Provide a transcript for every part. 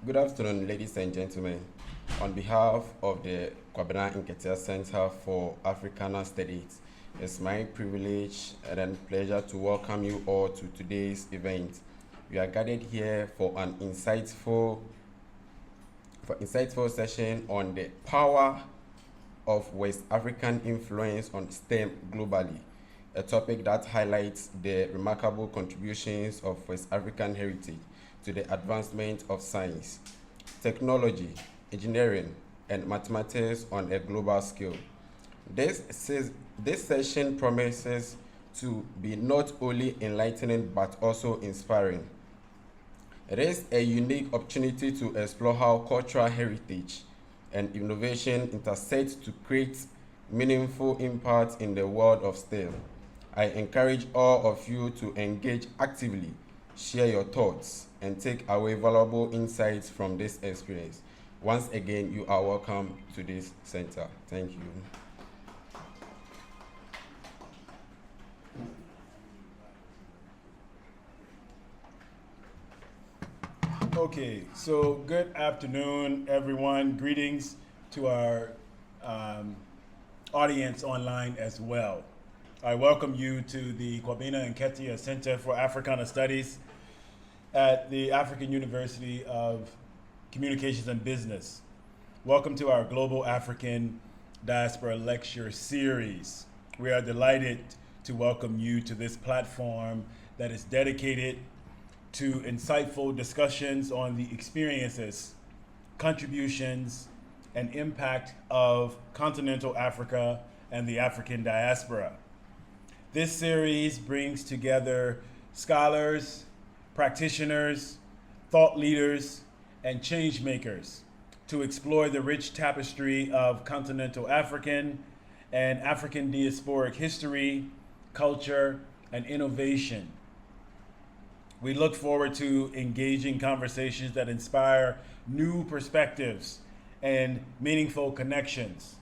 Good afternoon, ladies and gentlemen. On behalf of the Kwabena Nketia Center for Africana Studies, it's my privilege and pleasure to welcome you all to today's event. We are gathered here for an insightful session on the power of West African influence on STEM globally, a topic that highlights the remarkable contributions of West African heritage to the advancement of science, technology, engineering, and mathematics on a global scale. This session promises to be not only enlightening but also inspiring. It is a unique opportunity to explore how cultural heritage and innovation intersect to create meaningful impact in the world of STEM. I encourage all of you to engage actively, share your thoughts, and take away valuable insights from this experience. Once again, you are welcome to this center. Thank you. Okay, so good afternoon, everyone. Greetings to our audience online as well. I welcome you to the Kwabena Nketia Center for Africana Studies at the African University of Communications and Business. Welcome to our Global African Diaspora Lecture Series. We are delighted to welcome you to this platform that is dedicated to insightful discussions on the experiences, contributions, and impact of continental Africa and the African diaspora. This series brings together scholars, practitioners, thought leaders, and change makers to explore the rich tapestry of continental African and African diasporic history, culture, and innovation. We look forward to engaging conversations that inspire new perspectives and meaningful connections.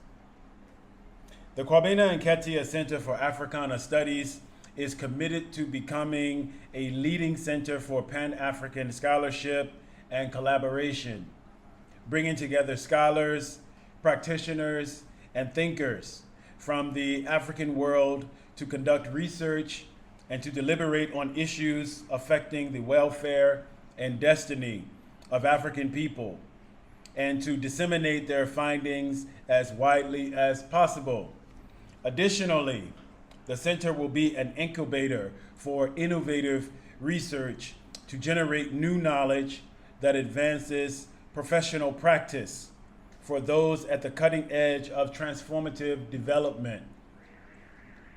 The Kwabena Nketia Center for Africana Studies is committed to becoming a leading center for Pan-African scholarship and collaboration, bringing together scholars, practitioners, and thinkers from the African world to conduct research and to deliberate on issues affecting the welfare and destiny of African people, and to disseminate their findings as widely as possible. Additionally, the center will be an incubator for innovative research to generate new knowledge that advances professional practice for those at the cutting edge of transformative development.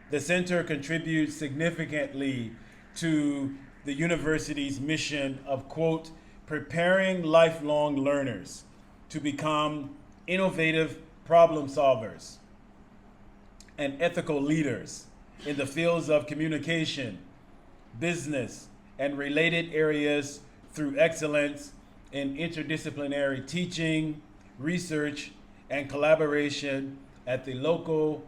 The center contributes significantly to the university's mission of, quote, preparing lifelong learners to become innovative problem solvers and ethical leaders in the fields of communication, business, and related areas through excellence in interdisciplinary teaching, research, and collaboration at the local,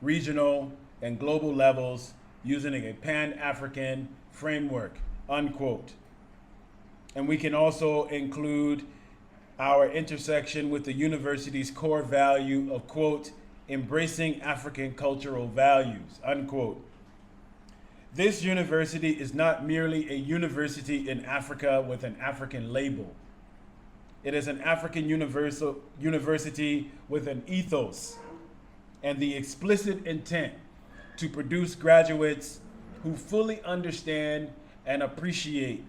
regional, and global levels using a Pan-African framework, unquote. And we can also include our intersection with the university's core value of, quote, embracing African cultural values, unquote. This university is not merely a university in Africa with an African label. It is an African university with an ethos and the explicit intent to produce graduates who fully understand and appreciate,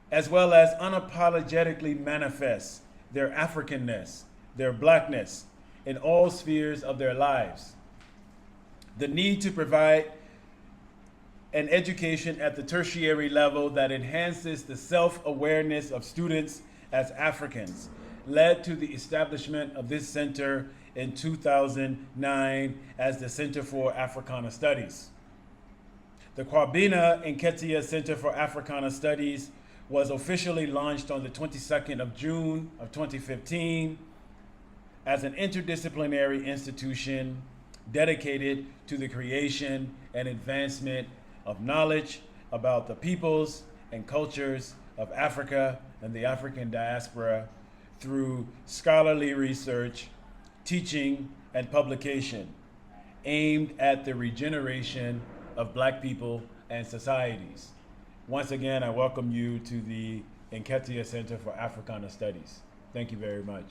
as well as unapologetically manifest their Africanness, their Blackness, in all spheres of their lives. The need to provide an education at the tertiary level that enhances the self-awareness of students as Africans led to the establishment of this center in 2009 as the Center for Africana Studies. The Kwabena Nketia Center for Africana Studies was officially launched on the 22nd of June of 2015 as an interdisciplinary institution dedicated to the creation and advancement of knowledge about the peoples and cultures of Africa and the African diaspora through scholarly research, teaching, and publication aimed at the regeneration of Black people and societies. Once again, I welcome you to the Nketia Center for Africana Studies. Thank you very much.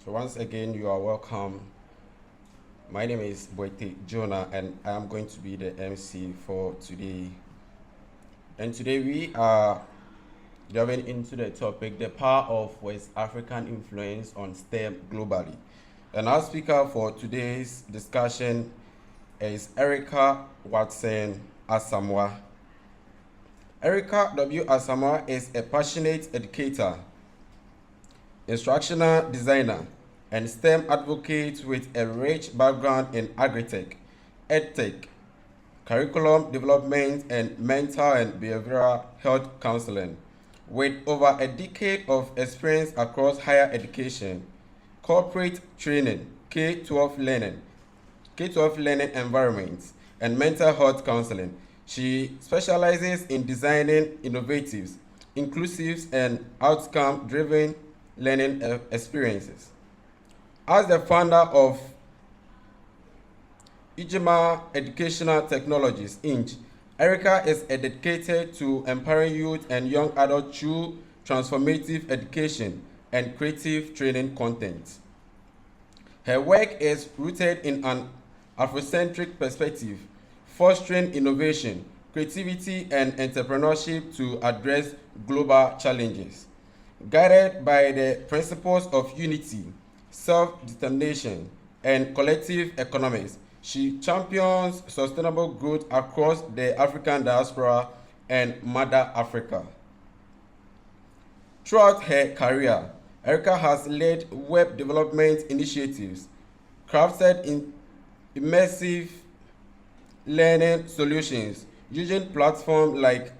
So once again, you are welcome. My name is Boite Jonah, and I am going to be the MC for today. And today we are delving into the topic, the power of West African influence on STEM globally. And our speaker for today's discussion is Erika Watson Asamoah. Erika W. Asamoah is a passionate educator, instructional designer, and STEM advocate with a rich background in agri-tech, edtech, curriculum development, and mental and behavioral health counseling. With over a decade of experience across higher education, corporate training, K-12 learning environments, and mental health counseling, she specializes in designing innovative, inclusive, and outcome-driven learning experiences. As the founder of Ujamaa Educational Technologies, Inc., Erika is dedicated to empowering youth and young adults through transformative education and creative training content. Her work is rooted in an Afrocentric perspective, fostering innovation, creativity, and entrepreneurship to address global challenges. Guided by the principles of unity, self-determination, and collective economics, she champions sustainable growth across the African diaspora and Mother Africa. Throughout her career, Erika has led web development initiatives, crafted in immersive learning solutions using platforms like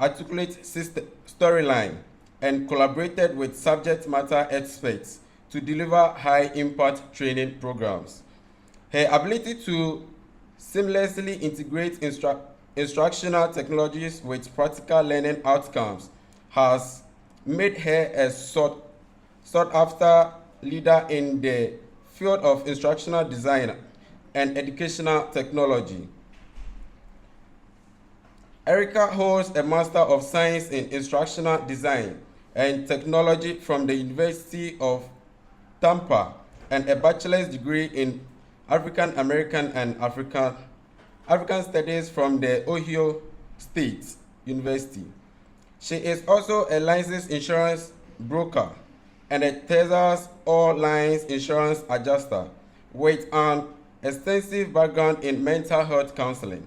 Articulate Storyline, and collaborated with subject matter experts to deliver high-impact training programs. Her ability to seamlessly integrate instructional technologies with practical learning outcomes has made her a sought-after leader in the field of instructional design and educational technology. Erika holds a Master of Science in Instructional Design and Technology from the University of Tampa and a bachelor's degree in African American and African Studies from the Ohio State University. She is also a licensed insurance broker and a Texas All Lines insurance adjuster with an extensive background in mental health counseling,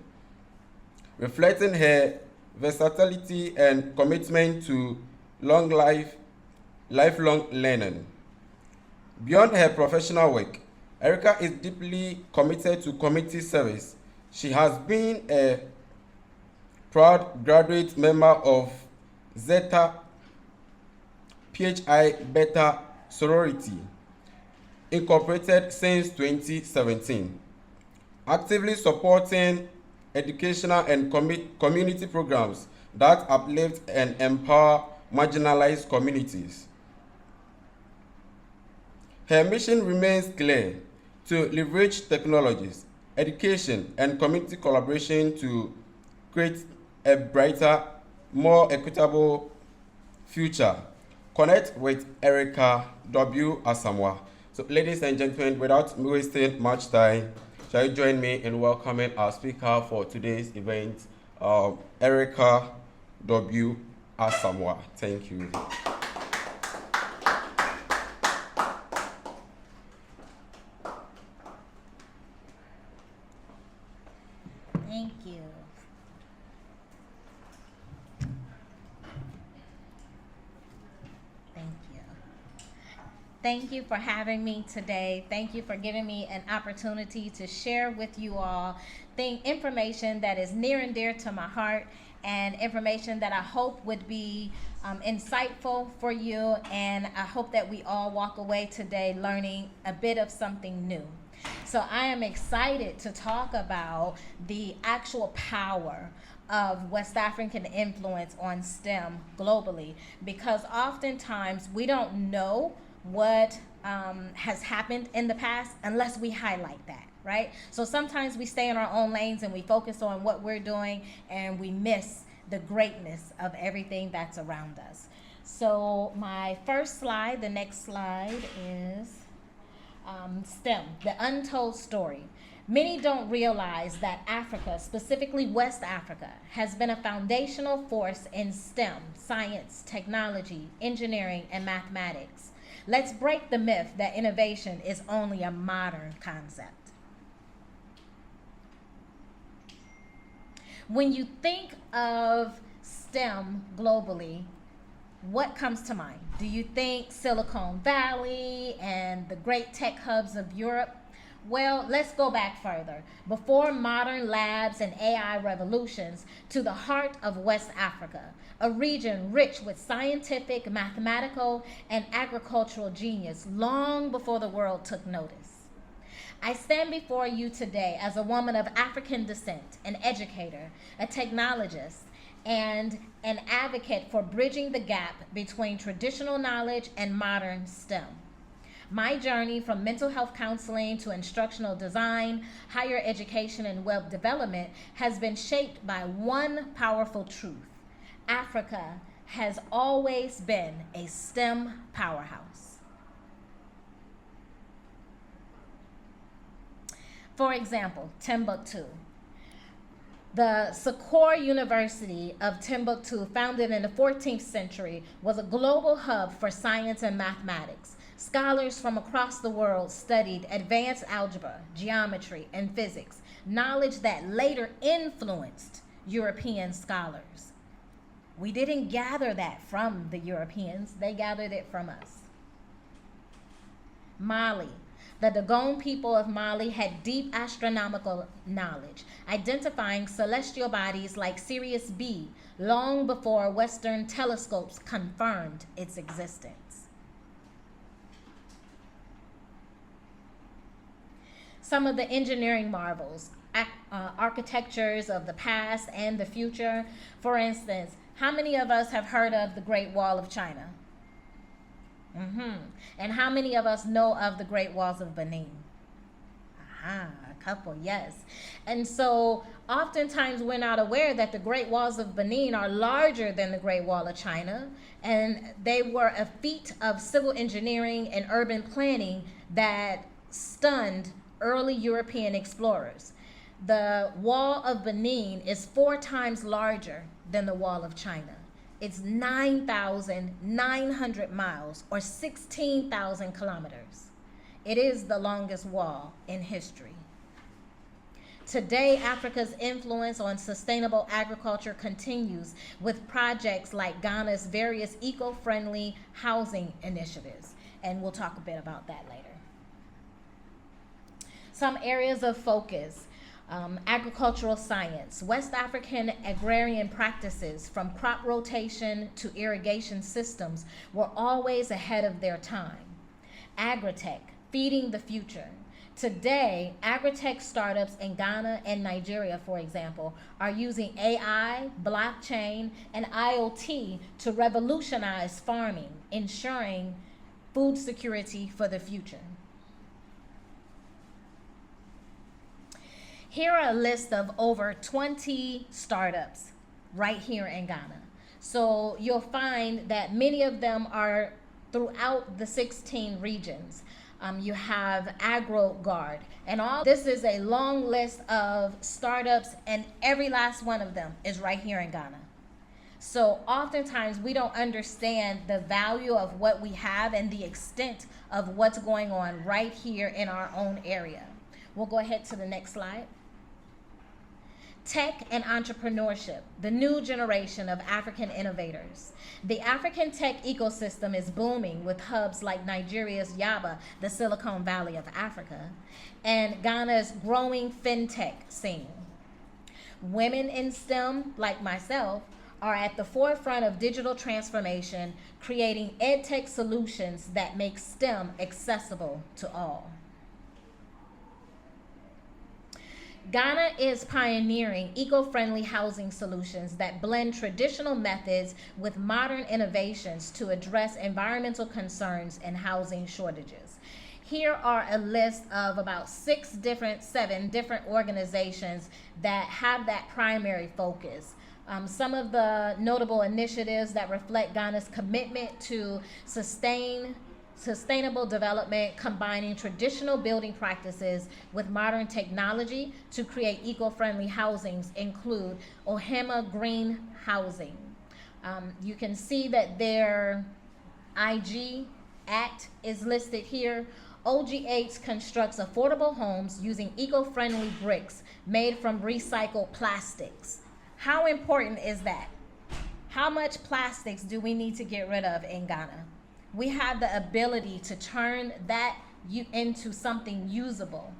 reflecting her versatility and commitment to lifelong learning. Beyond her professional work, Erika is deeply committed to community service. She has been a proud graduate member of Zeta Phi Beta Sorority, Incorporated since 2017, actively supporting educational and community programs that uplift and empower marginalized communities. Her mission remains clear: to leverage technologies, education, and community collaboration to create a brighter, more equitable future. Connect with Erika W. Asamoah. So, ladies and gentlemen, without wasting much time, shall you join me in welcoming our speaker for today's event, Erika W. Asamoah. Thank you. Thank you. Thank you. Thank you for having me today. Thank you for giving me an opportunity to share with you all information that is near and dear to my heart, and information that I hope would be insightful for you, and I hope that we all walk away today learning a bit of something new. So I am excited to talk about the actual power of West African influence on STEM globally, because oftentimes we don't know what has happened in the past unless we highlight that, right? So sometimes we stay in our own lanes and we focus on what we're doing and we miss the greatness of everything that's around us. So my first slide, the next slide is STEM, the untold story. Many don't realize that Africa, specifically West Africa, has been a foundational force in STEM, science, technology, engineering, and mathematics. Let's break the myth that innovation is only a modern concept. When you think of STEM globally, what comes to mind? Do you think Silicon Valley and the great tech hubs of Europe? Well, let's go back further. Before modern labs and AI revolutions, to the heart of West Africa, a region rich with scientific, mathematical, and agricultural genius long before the world took notice. I stand before you today as a woman of African descent, an educator, a technologist, and an advocate for bridging the gap between traditional knowledge and modern STEM. My journey from mental health counseling to instructional design, higher education, and web development has been shaped by one powerful truth. Africa has always been a STEM powerhouse. For example, Timbuktu. The Sakor University of Timbuktu, founded in the 14th century, was a global hub for science and mathematics. Scholars from across the world studied advanced algebra, geometry, and physics, knowledge that later influenced European scholars. We didn't gather that from the Europeans, they gathered it from us. Mali. The Dogon people of Mali had deep astronomical knowledge, identifying celestial bodies like Sirius B long before Western telescopes confirmed its existence. Some of the engineering marvels, architectures of the past and the future. For instance, how many of us have heard of the Great Wall of China? And how many of us know of the Great Walls of Benin? A couple, yes. And so oftentimes we're not aware that the Great Walls of Benin are larger than the Great Wall of China, and they were a feat of civil engineering and urban planning that stunned early European explorers. The Wall of Benin is 4 times larger than the Wall of China. It's 9,900 miles, or 16,000 kilometers. It is the longest wall in history. Today, Africa's influence on sustainable agriculture continues with projects like Ghana's various eco-friendly housing initiatives, and we'll talk a bit about that later. Some areas of focus. Agricultural science. West African agrarian practices, from crop rotation to irrigation systems, were always ahead of their time. Agritech, feeding the future. Today, agritech startups in Ghana and Nigeria, for example, are using AI, blockchain, and IoT to revolutionize farming, ensuring food security for the future. Here are a list of over 20 startups right here in Ghana. So you'll find that many of them are throughout the 16 regions. You have AgroGuard, and all this is a long list of startups, and every last one of them is right here in Ghana. So oftentimes we don't understand the value of what we have and the extent of what's going on right here in our own area. We'll go ahead to the next slide. Tech and entrepreneurship, the new generation of African innovators. The African tech ecosystem is booming with hubs like Nigeria's Yaba, the Silicon Valley of Africa, and Ghana's growing fintech scene. Women in STEM, like myself, are at the forefront of digital transformation, creating edtech solutions that make STEM accessible to all. Ghana is pioneering eco-friendly housing solutions that blend traditional methods with modern innovations to address environmental concerns and housing shortages. Here are a list of about 7 different organizations that have that primary focus. Some of the notable initiatives that reflect Ghana's commitment to sustainable development, combining traditional building practices with modern technology to create eco-friendly housings, include Ujamaa Green Housing. You can see that their IG Act is listed here. OGH constructs affordable homes using eco-friendly bricks made from recycled plastics. How important is that? How much plastics do we need to get rid of in Ghana? We have the ability to turn that into something usable.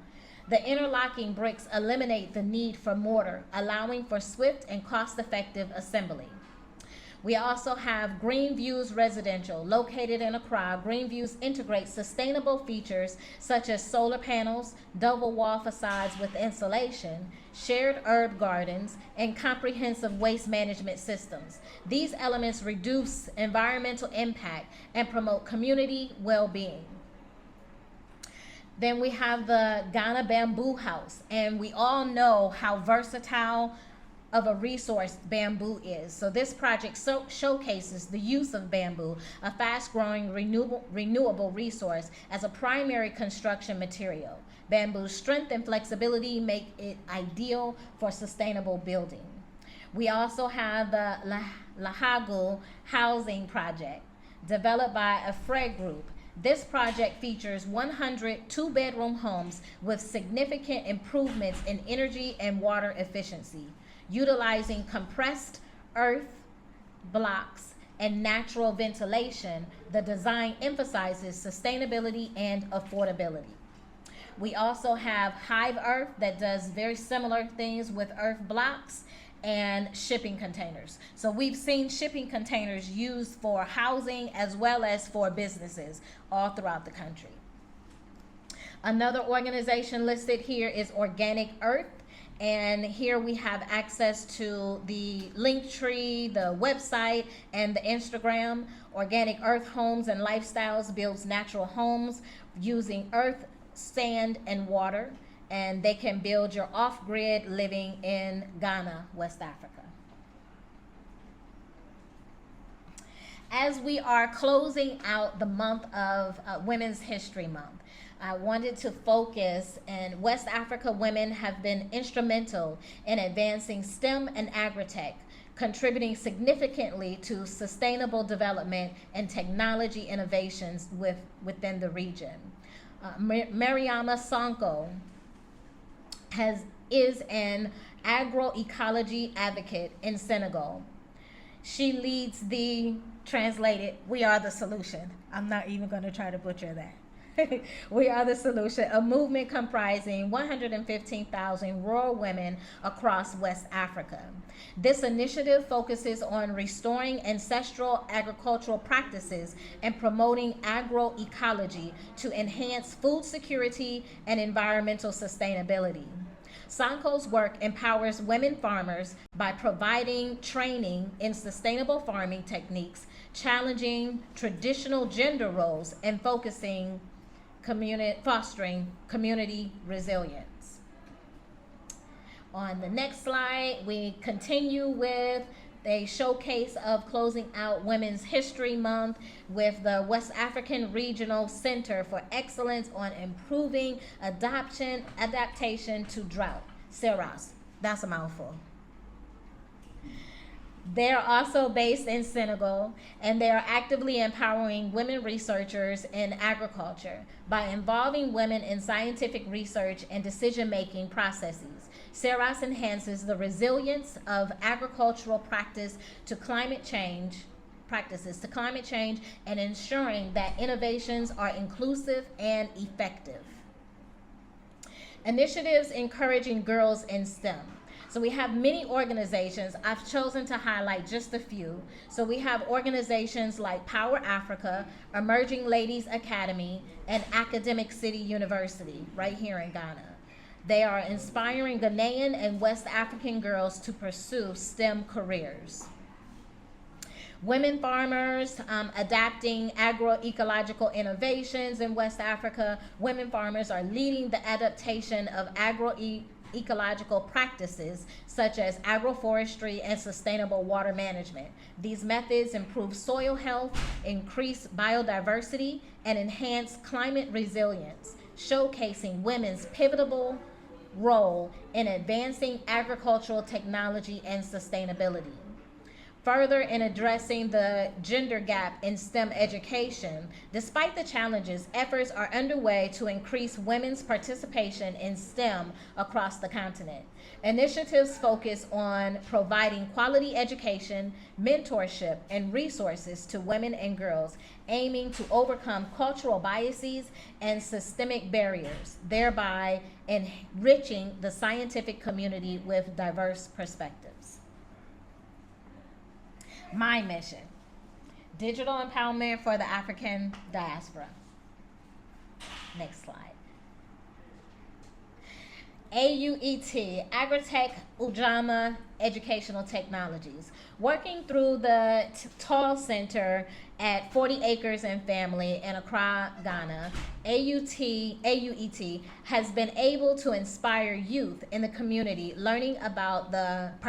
The interlocking bricks eliminate the need for mortar, allowing for swift and cost-effective assembly. We also have Green Views Residential, located in Accra. Green Views integrates sustainable features such as solar panels, double wall facades with insulation, shared herb gardens, and comprehensive waste management systems. These elements reduce environmental impact and promote community well-being. Then we have the Ghana Bamboo House, and we all know how versatile of a resource bamboo is. So this project showcases the use of bamboo, a fast-growing renewable resource, as a primary construction material. Bamboo's strength and flexibility make it ideal for sustainable building. We also have the Lahagu Housing Project, developed by a Fred Group. This project features 100 two-bedroom homes with significant improvements in energy and water efficiency. Utilizing compressed earth blocks and natural ventilation, the design emphasizes sustainability and affordability. We also have Hive Earth that does very similar things with earth blocks and shipping containers. So we've seen shipping containers used for housing as well as for businesses all throughout the country. Another organization listed here is Organic Earth. And here we have access to the link tree, the website, and the Instagram. Organic Earth Homes and Lifestyles builds natural homes using earth, sand, and water. And they can build your off-grid living in Ghana, West Africa. As we are closing out the month of Women's History Month, I wanted to focus, and West Africa women have been instrumental in advancing STEM and agri-tech, contributing significantly to sustainable development and technology innovations within the region. Mariama Sonko is an agroecology advocate in Senegal. She leads the, translated, We Are the Solution. I'm not even going to try to butcher that. We Are the Solution, a movement comprising 115,000 rural women across West Africa. This initiative focuses on restoring ancestral agricultural practices and promoting agroecology to enhance food security and environmental sustainability. Sonko's work empowers women farmers by providing training in sustainable farming techniques, challenging traditional gender roles, and fostering community resilience. On the next slide, we continue with a showcase of closing out Women's History Month with the West African Regional Center for Excellence on Improving Adaptation to Drought, CERAS. That's a mouthful. They're also based in Senegal, and they are actively empowering women researchers in agriculture by involving women in scientific research and decision-making processes. CERAS enhances the resilience of agricultural practices to climate change and ensuring that innovations are inclusive and effective. Initiatives encouraging girls in STEM. So we have many organizations. I've chosen to highlight just a few. So we have organizations like Power Africa, Emerging Ladies Academy, and Academic City University right here in Ghana. They are inspiring Ghanaian and West African girls to pursue STEM careers. Women farmers adapting agroecological innovations in West Africa. Women farmers are leading the adaptation of agroecological practices such as agroforestry and sustainable water management. These methods improve soil health, increase biodiversity, and enhance climate resilience, showcasing women's pivotal role in advancing agricultural technology and sustainability. Further, in addressing the gender gap in STEM education, despite the challenges, efforts are underway to increase women's participation in STEM across the continent. Initiatives focus on providing quality education, mentorship, and resources to women and girls, aiming to overcome cultural biases and systemic barriers, thereby enriching the scientific community with diverse perspectives. My mission, digital empowerment for the African diaspora. Next slide. AUET, Agritech Ujamaa Educational Technologies. Working through the Tall Center at 40 Acres and Family in Accra, Ghana, AUET has been able to inspire youth in the community learning about and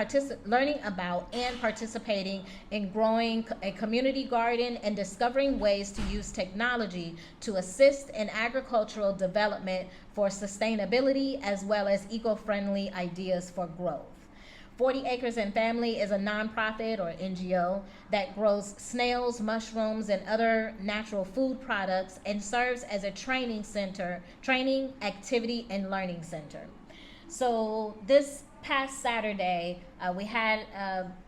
participating in growing a community garden and discovering ways to use technology to assist in agricultural development for sustainability as well as eco-friendly ideas for growth. 40 Acres and Family is a nonprofit or NGO that grows snails, mushrooms, and other natural food products and serves as a training activity and learning center. So this past Saturday, we had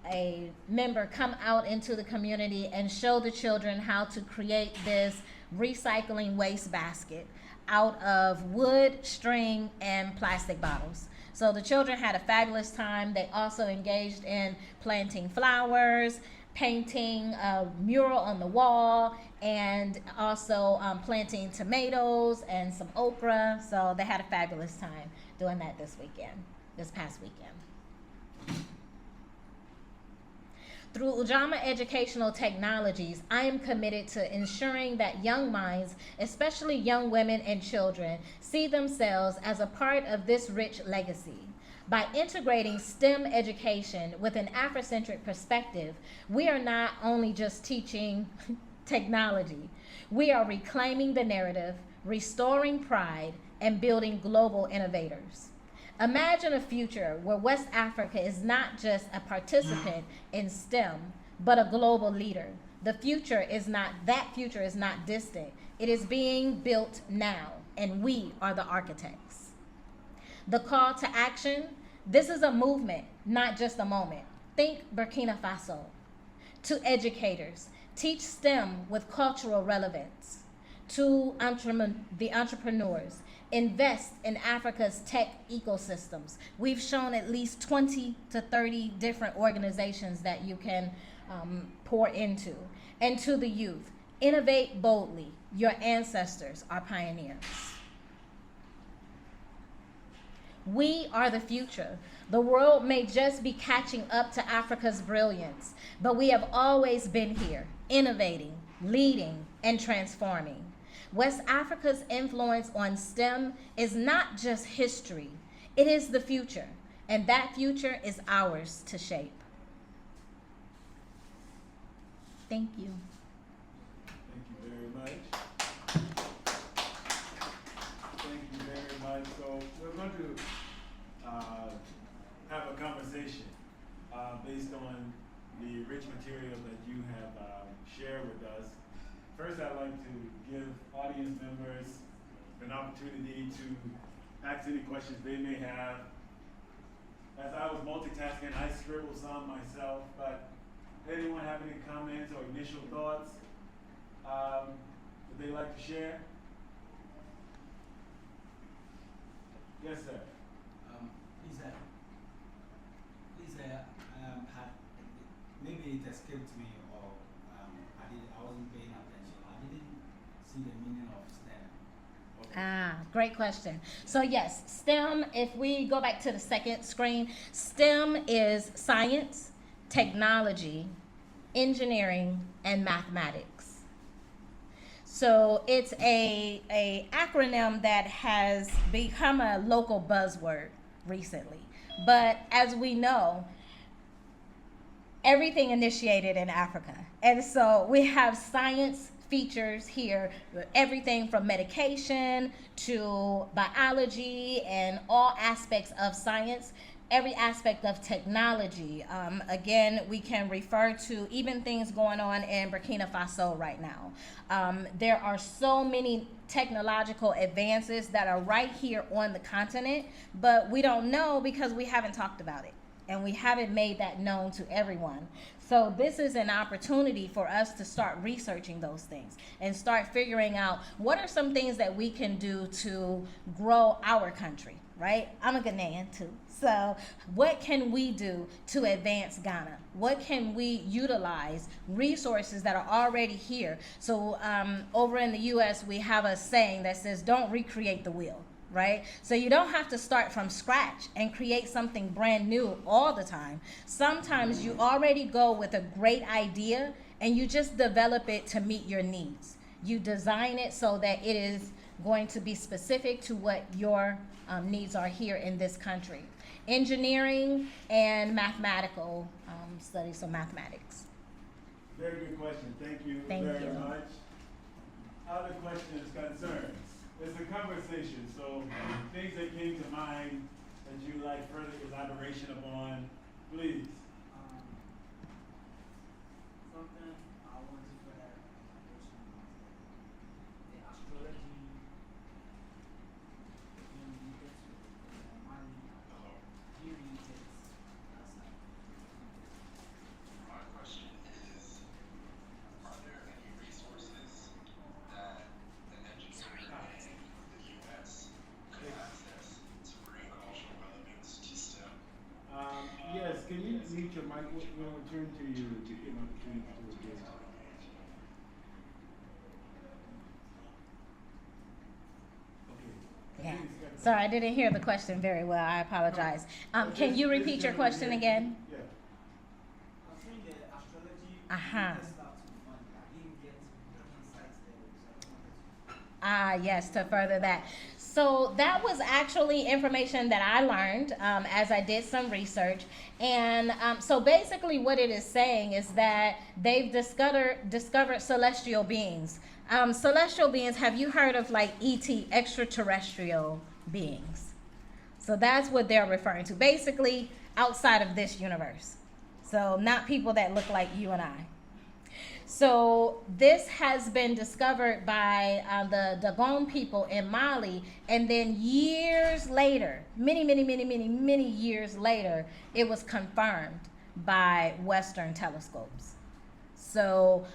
a member come out into the community and show the children how to create this recycling waste basket out of wood, string, and plastic bottles. So the children had a fabulous time. They also engaged in planting flowers, painting a mural on the wall, and also planting tomatoes and some okra. So they had a fabulous time doing that this past weekend. Through Ujamaa Educational Technologies, I am committed to ensuring that young minds, especially young women and children, see themselves as a part of this rich legacy. By integrating STEM education with an Afrocentric perspective, we are not only just teaching technology, we are reclaiming the narrative, restoring pride, and building global innovators. Imagine a future where West Africa is not just a participant in STEM, but a global leader. That future is not distant. It is being built now, and we are the architects. The call to action, this is a movement, not just a moment. Think Burkina Faso. To educators, teach STEM with cultural relevance. To the entrepreneurs, invest in Africa's tech ecosystems. We've shown at least 20 to 30 different organizations that you can pour into. And to the youth, innovate boldly. Your ancestors are pioneers. We are the future. The world may just be catching up to Africa's brilliance, but we have always been here, innovating, leading, and transforming. West Africa's influence on STEM is not just history, it is the future, and that future is ours to shape. Thank you. Thank you very much. Thank you very much. So we're going to have a conversation based on the rich material that you have shared with us. First, I'd like to give audience members an opportunity to ask any questions they may have As I was multitasking, I scribbled some myself, but anyone have any comments or initial thoughts that they'd like to share? Yes, sir. Maybe it escaped me, or I wasn't paying attention. I didn't see the meaning of STEM. Ah, great question. So yes, STEM, if we go back to the second screen, STEM is science, technology, engineering, and mathematics. So it's a acronym that has become a local buzzword recently. But as we know, everything initiated in Africa. And so we have science features here, everything from medication to biology and all aspects of science, every aspect of technology. Again, we can refer to even things going on in Burkina Faso right now. There are so many technological advances that are right here on the continent, but we don't know because we haven't talked about it. And we haven't made that known to everyone. So this is an opportunity for us to start researching those things and start figuring out what are some things that we can do to grow our country, right? I'm a Ghanaian too. So what can we do to advance Ghana? What can we utilize resources that are already here? So over in the US, we have a saying that says, don't recreate the wheel. Right? So you don't have to start from scratch and create something brand new all the time. Sometimes you already go with a great idea and you just develop it to meet your needs. You design it so that it is going to be specific to what your needs are here in this country. Engineering and mathematical studies, so mathematics. Very good question. Thank you Thank very you. much. Other questions, concerns? It's a conversation, so things that came to mind that you like further elaboration upon, please. Something I wanted for that the astrology, when you get to money, do you read it as My question is, are there any resources that the engineering community of the U.S. could access to bring cultural relevance to STEM? Yes, can you mute your mic? We'll return to you to give an opportunity to again. Yeah. Sorry, I didn't hear the question very well. I apologize. Can you repeat your question again? Yeah. I was saying the astrology, Uh-huh. test out to money. I didn't get the insights there, so I wanted to. Ah, yes, to further that. So that was actually information that I learned as I did some research. And so basically what it is saying is that they've discovered celestial beings. Celestial beings, have you heard of like ET, extraterrestrial beings? So that's what they're referring to. Basically outside of this universe. So not people that look like you and I. So this has been discovered by the Dogon people in Mali, and then years later, many years later, it was confirmed by Western telescopes. So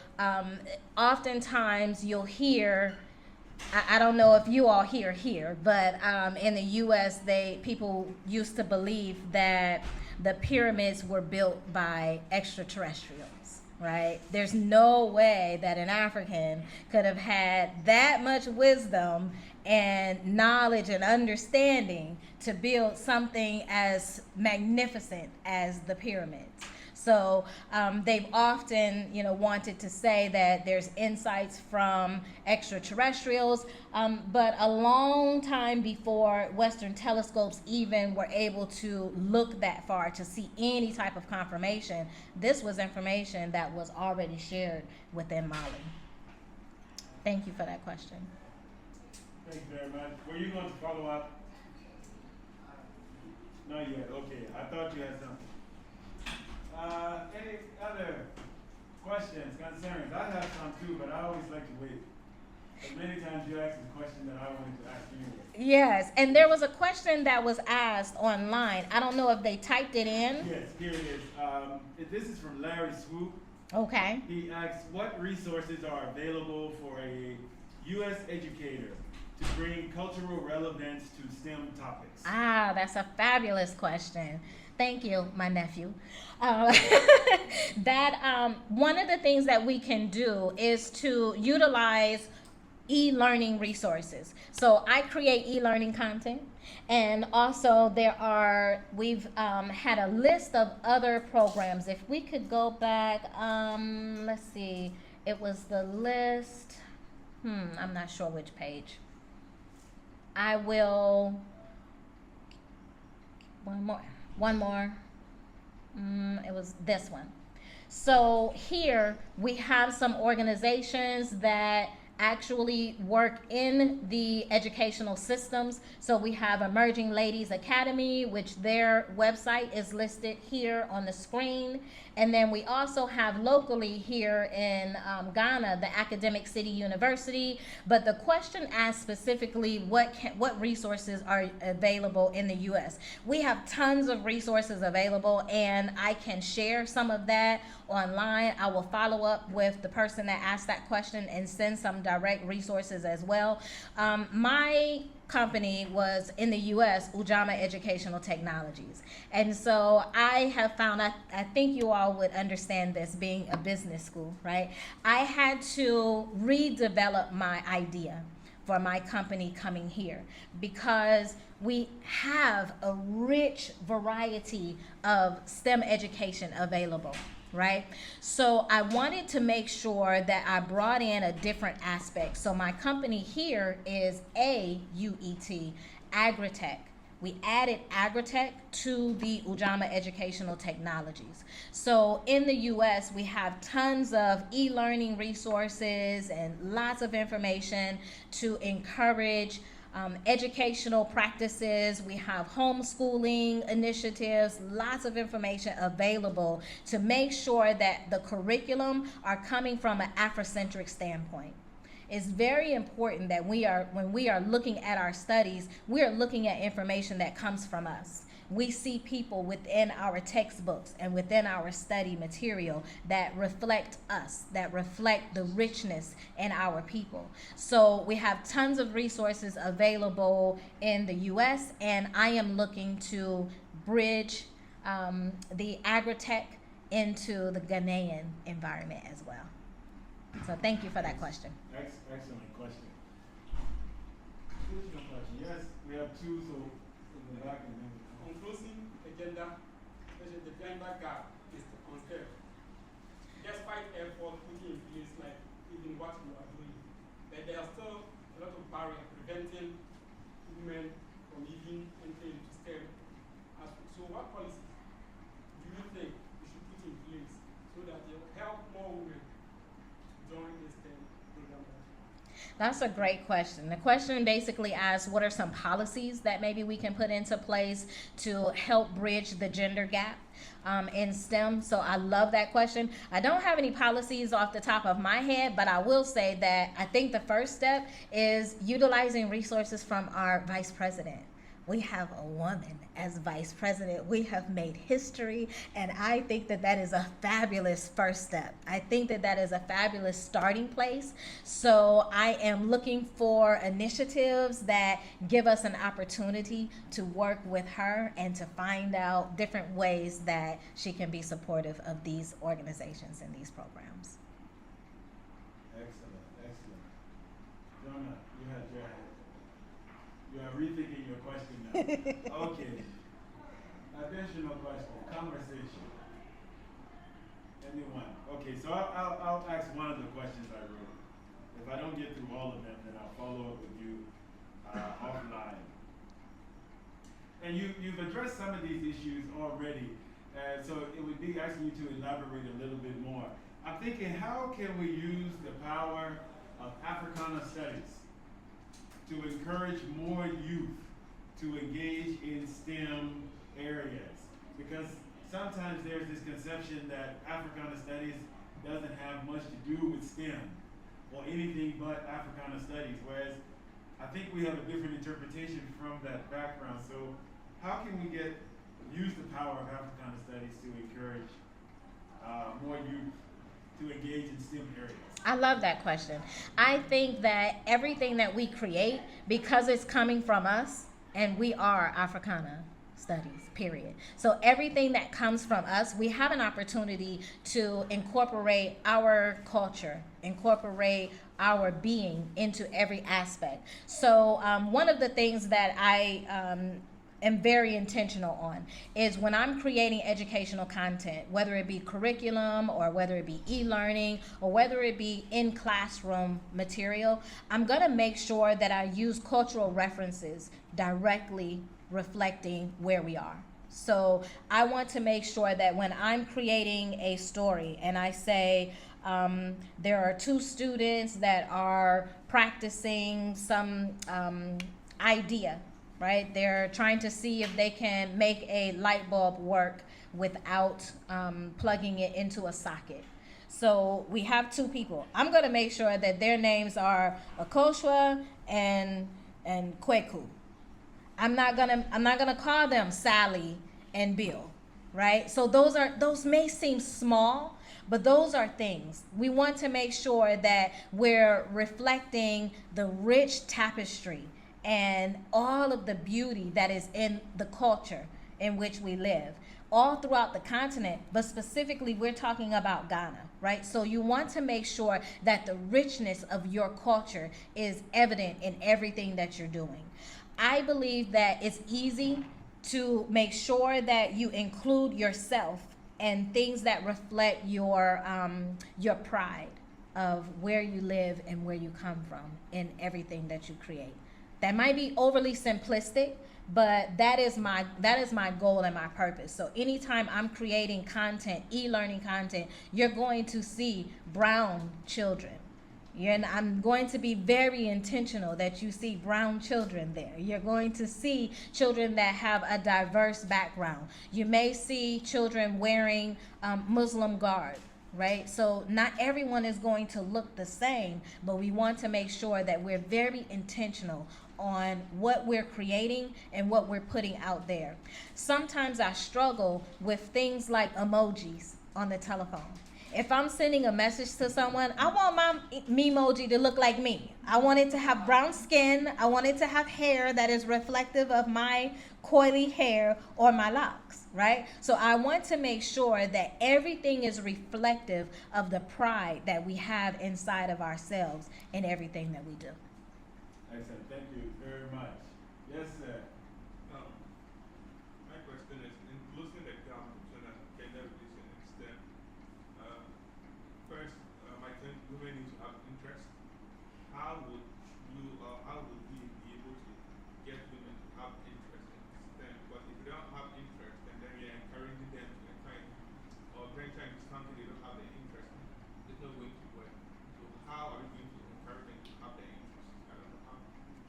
oftentimes you'll hear, I don't know if you all hear here, but in the U.S., people used to believe that the pyramids were built by extraterrestrials. Right? There's no way that an African could have had that much wisdom and knowledge and understanding to build something as magnificent as the pyramids. So they've often, wanted to say that there's insights from extraterrestrials, but a long time before Western telescopes even were able to look that far to see any type of confirmation, this was information that was already shared within Mali. Thank you for that question. Thank you very much. Were you going to follow up? Not yet. Okay. I thought you had something. Any other questions, concerns? I have some too, but I always like to wait As many times you asked the question that I wanted to ask you. Yes, and there was a question that was asked online. I don't know if they typed it in. Yes, here it is. This is from Larry Swoop. Okay. He asks, what resources are available for a U.S. educator to bring cultural relevance to STEM topics? Ah, that's a fabulous question. Thank you, my nephew. One of the things that we can do is to utilize e-learning resources. So I create e-learning content, and also we've had a list of other programs. If we could go back, let's see, it was the list, I'm not sure which page. I will, one more, it was this one. So here we have some organizations that actually work in the educational systems. So we have Emerging Ladies Academy, which their website is listed here on the screen. And then we also have locally here in Ghana, the Academic City University. But the question asked specifically what resources are available in the U.S. We have tons of resources available, and I can share some of that online. I will follow up with the person that asked that question and send some direct resources as well. My company was in the U.S., Ujamaa Educational Technologies. And so I have found, I think you all would understand this being a business school, right? I had to redevelop my idea for my company coming here because we have a rich variety of STEM education available. Right? So I wanted to make sure that I brought in a different aspect. So my company here is AUET, Agritech. We added Agritech to the Ujamaa Educational Technologies. So in the US, we have tons of e-learning resources and lots of information to encourage educational practices. We have homeschooling initiatives, lots of information available to make sure that the curriculum are coming from an Afrocentric standpoint. It's very important that when we are looking at our studies, we are looking at information that comes from us. We see people within our textbooks and within our study material that reflect us, that reflect the richness in our people. So we have tons of resources available in the US, and I am looking to bridge the Agritech into the Ghanaian environment as well. So thank you for that question. Excellent question. Yes, we have two, so in the back and then Closing the gender gap is unfair. Despite effort putting in place, like even what you are doing, but there are still a lot of barriers preventing women from even entering into STEM. So what policies do you think we should put in place so that it will help more women join the STEM program? That's a great question. The question basically asks, what are some policies that maybe we can put into place to help bridge the gender gap in STEM? So I love that question. I don't have any policies off the top of my head, but I will say that I think the first step is utilizing resources from our vice president. We have a woman as vice president. We have made history, and I think that that is a fabulous first step. I think that that is a fabulous starting place. So I am looking for initiatives that give us an opportunity to work with her and to find out different ways that she can be supportive of these organizations and these programs. Excellent. Jonah, you had your hand. You are rethinking your question now. Okay. Additional question, conversation. Anyone? Okay, so I'll ask one of the questions I wrote. If I don't get through all of them, then I'll follow up with you offline. And you've addressed some of these issues already, so it would be asking you to elaborate a little bit more. I'm thinking, how can we use the power of Africana studies to encourage more youth to engage in STEM areas? Because sometimes there's this conception that Africana studies doesn't have much to do with STEM or anything but Africana studies, whereas I think we have a different interpretation from that background. So how can we use the power of Africana studies to encourage more youth to engage in STEM areas? I love that question. I think that everything that we create, because it's coming from us, and we are Africana studies, period. So everything that comes from us, we have an opportunity to incorporate our culture, incorporate our being into every aspect. So one of the things that I am very intentional on is when I'm creating educational content, whether it be curriculum or whether it be e-learning or whether it be in classroom material, I'm going to make sure that I use cultural references directly reflecting where we are. So I want to make sure that when I'm creating a story and I say there are two students that are practicing some idea, right? They're trying to see if they can make a light bulb work without plugging it into a socket. So we have two people. I'm going to make sure that their names are Akoshwa and Kweku. I'm not gonna call them Sally and Bill, right? So those may seem small, but those are things. We want to make sure that we're reflecting the rich tapestry and all of the beauty that is in the culture in which we live, all throughout the continent, but specifically we're talking about Ghana, right? So you want to make sure that the richness of your culture is evident in everything that you're doing. I believe that it's easy to make sure that you include yourself and things that reflect your pride of where you live and where you come from in everything that you create. That might be overly simplistic, but that is my goal and my purpose. So anytime I'm creating content, e-learning content, you're going to see brown children. I'm going to be very intentional that you see brown children there. You're going to see children that have a diverse background. You may see children wearing Muslim garb, right? So not everyone is going to look the same, but we want to make sure that we're very intentional on what we're creating and what we're putting out there. Sometimes I struggle with things like emojis on the telephone. If I'm sending a message to someone, I want my memoji to look like me. I want it to have brown skin. I want it to have hair that is reflective of my coily hair or my locks, right? So I want to make sure that everything is reflective of the pride that we have inside of ourselves in everything that we do. Excellent. Thank you very much. Yes, sir. My question is, in closing the gap between gender relation and STEM, first, women need to have interest. How would we be able to get women to have interest in STEM? Because if they don't have interest, and then we are encouraging them to venture into something they don't have the interest in, it's not going to work. So how are we going to encourage them to have the interest? I don't know how.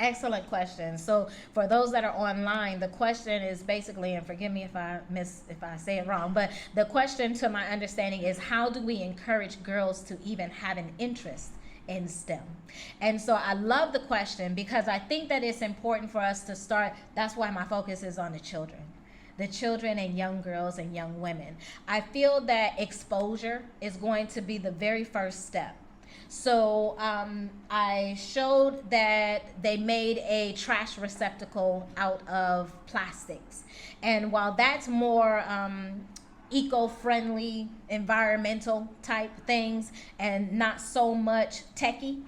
Excellent question. So for those that are online, the question is basically, and forgive me if I say it wrong, but the question to my understanding is, how do we encourage girls to even have an interest in STEM? And so I love the question because I think that it's important for us to start. That's why my focus is on the children and young girls and young women. I feel that exposure is going to be the very first step. So I showed that they made a trash receptacle out of plastics. And while that's more eco-friendly, environmental type things and not so much techie,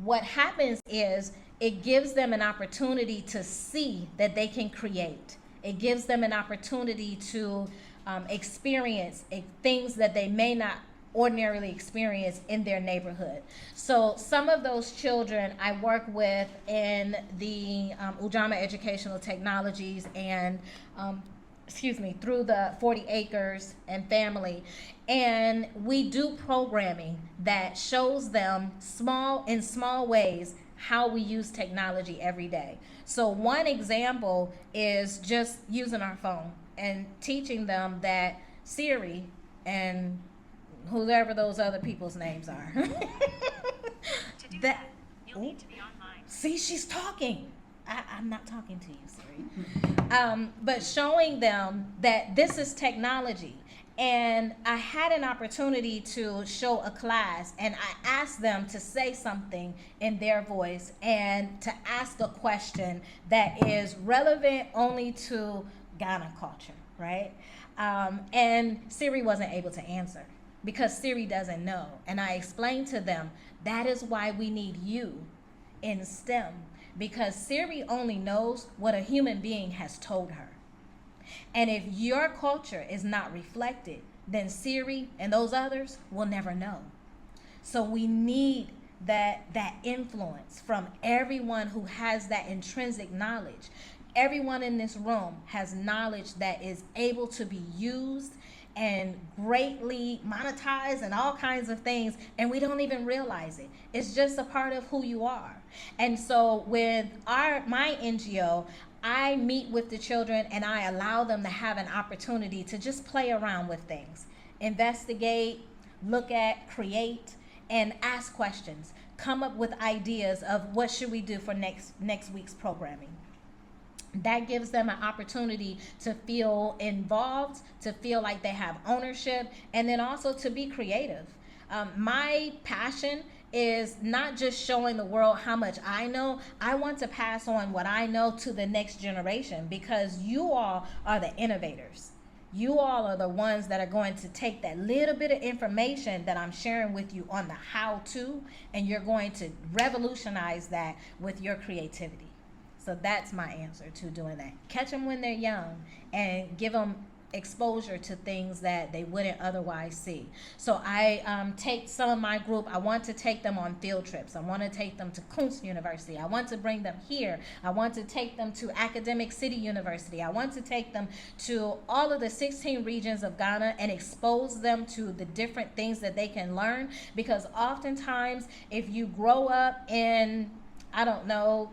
what happens is it gives them an opportunity to see that they can create. It gives them an opportunity to experience things that they may not ordinarily experience in their neighborhood. So some of those children I work with in the Ujamaa Educational Technologies and through the 40 Acres and family. And we do programming that shows them in small ways how we use technology every day. So one example is just using our phone and teaching them that Siri and whoever those other people's names are that. Ooh. See, she's talking. I'm not talking to you, Siri. But showing them that this is technology. And I had an opportunity to show a class, and I asked them to say something in their voice and to ask a question that is relevant only to Ghana culture, right? And Siri wasn't able to answer because Siri doesn't know. And I explained to them that is why we need you in STEM, because Siri only knows what a human being has told her. And if your culture is not reflected, then Siri and those others will never know. So we need that influence from everyone who has that intrinsic knowledge. Everyone in this room has knowledge that is able to be used and greatly monetized and all kinds of things, and we don't even realize it. It's just a part of who you are. And so with my NGO, I meet with the children and I allow them to have an opportunity to just play around with things, investigate, look at, create, and ask questions, come up with ideas of what should we do for next week's programming. That gives them an opportunity to feel involved, to feel like they have ownership, and then also to be creative. My passion is not just showing the world how much I know. I want to pass on what I know to the next generation, because you all are the innovators. You all are the ones that are going to take that little bit of information that I'm sharing with you on the how-to, and you're going to revolutionize that with your creativity. So that's my answer to doing that. Catch them when they're young and give them exposure to things that they wouldn't otherwise see. So I take some of my group, I want to take them on field trips. I want to take them to Kunst University. I want to bring them here. I want to take them to Academic City University. I want to take them to all of the 16 regions of Ghana and expose them to the different things that they can learn. Because oftentimes, if you grow up in, I don't know,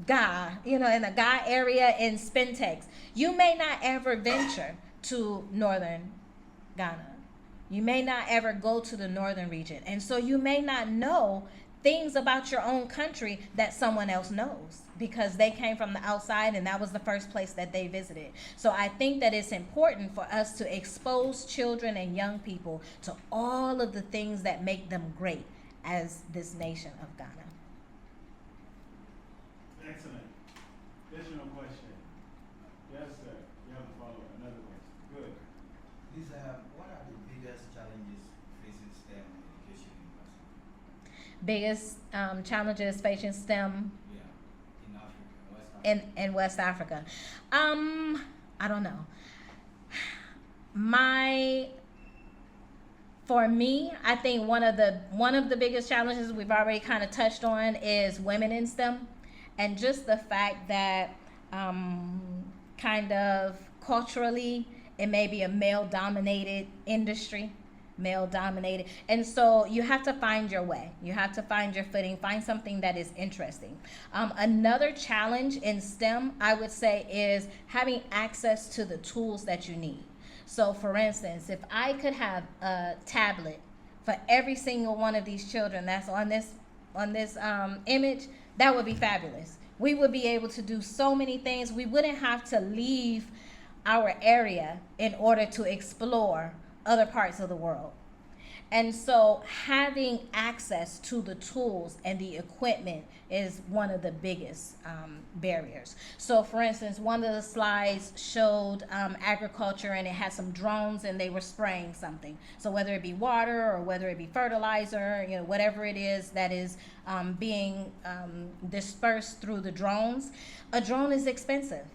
in the Ga area in Spintex, you may not ever venture to northern Ghana. You may not ever go to the northern region. And so you may not know things about your own country that someone else knows, because they came from the outside and that was the first place that they visited. So I think that it's important for us to expose children and young people to all of the things that make them great as this nation of Ghana. Excellent. Additional question. Yes, sir. You have a follow-up. Another question. Good. Lisa, what are the biggest challenges facing STEM education in West Africa? Biggest challenges facing STEM Yeah, in West Africa. in West Africa. I don't know. For me, I think one of the biggest challenges we've already kind of touched on is women in STEM. And just the fact that kind of culturally, it may be a male-dominated industry, male-dominated. And so you have to find your way. You have to find your footing, find something that is interesting. Another challenge in STEM, I would say, is having access to the tools that you need. So for instance, if I could have a tablet for every single one of these children that's on this image, that would be fabulous. We would be able to do so many things. We wouldn't have to leave our area in order to explore other parts of the world. And so having access to the tools and the equipment is one of the biggest barriers. So for instance, one of the slides showed agriculture, and it had some drones and they were spraying something. So whether it be water or whether it be fertilizer, whatever it is that is being dispersed through the drones, a drone is expensive.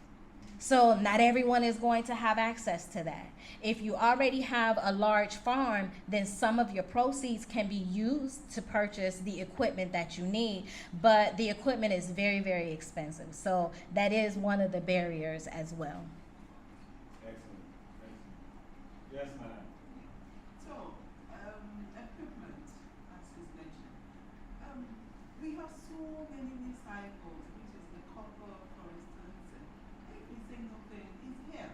So not everyone is going to have access to that. If you already have a large farm, then some of your proceeds can be used to purchase the equipment that you need, but the equipment is very, very expensive. So that is one of the barriers as well. Excellent. Yes, ma'am. So, equipment, as is mentioned, we have so many recycles, which is the copper, for instance, and every single thing is here.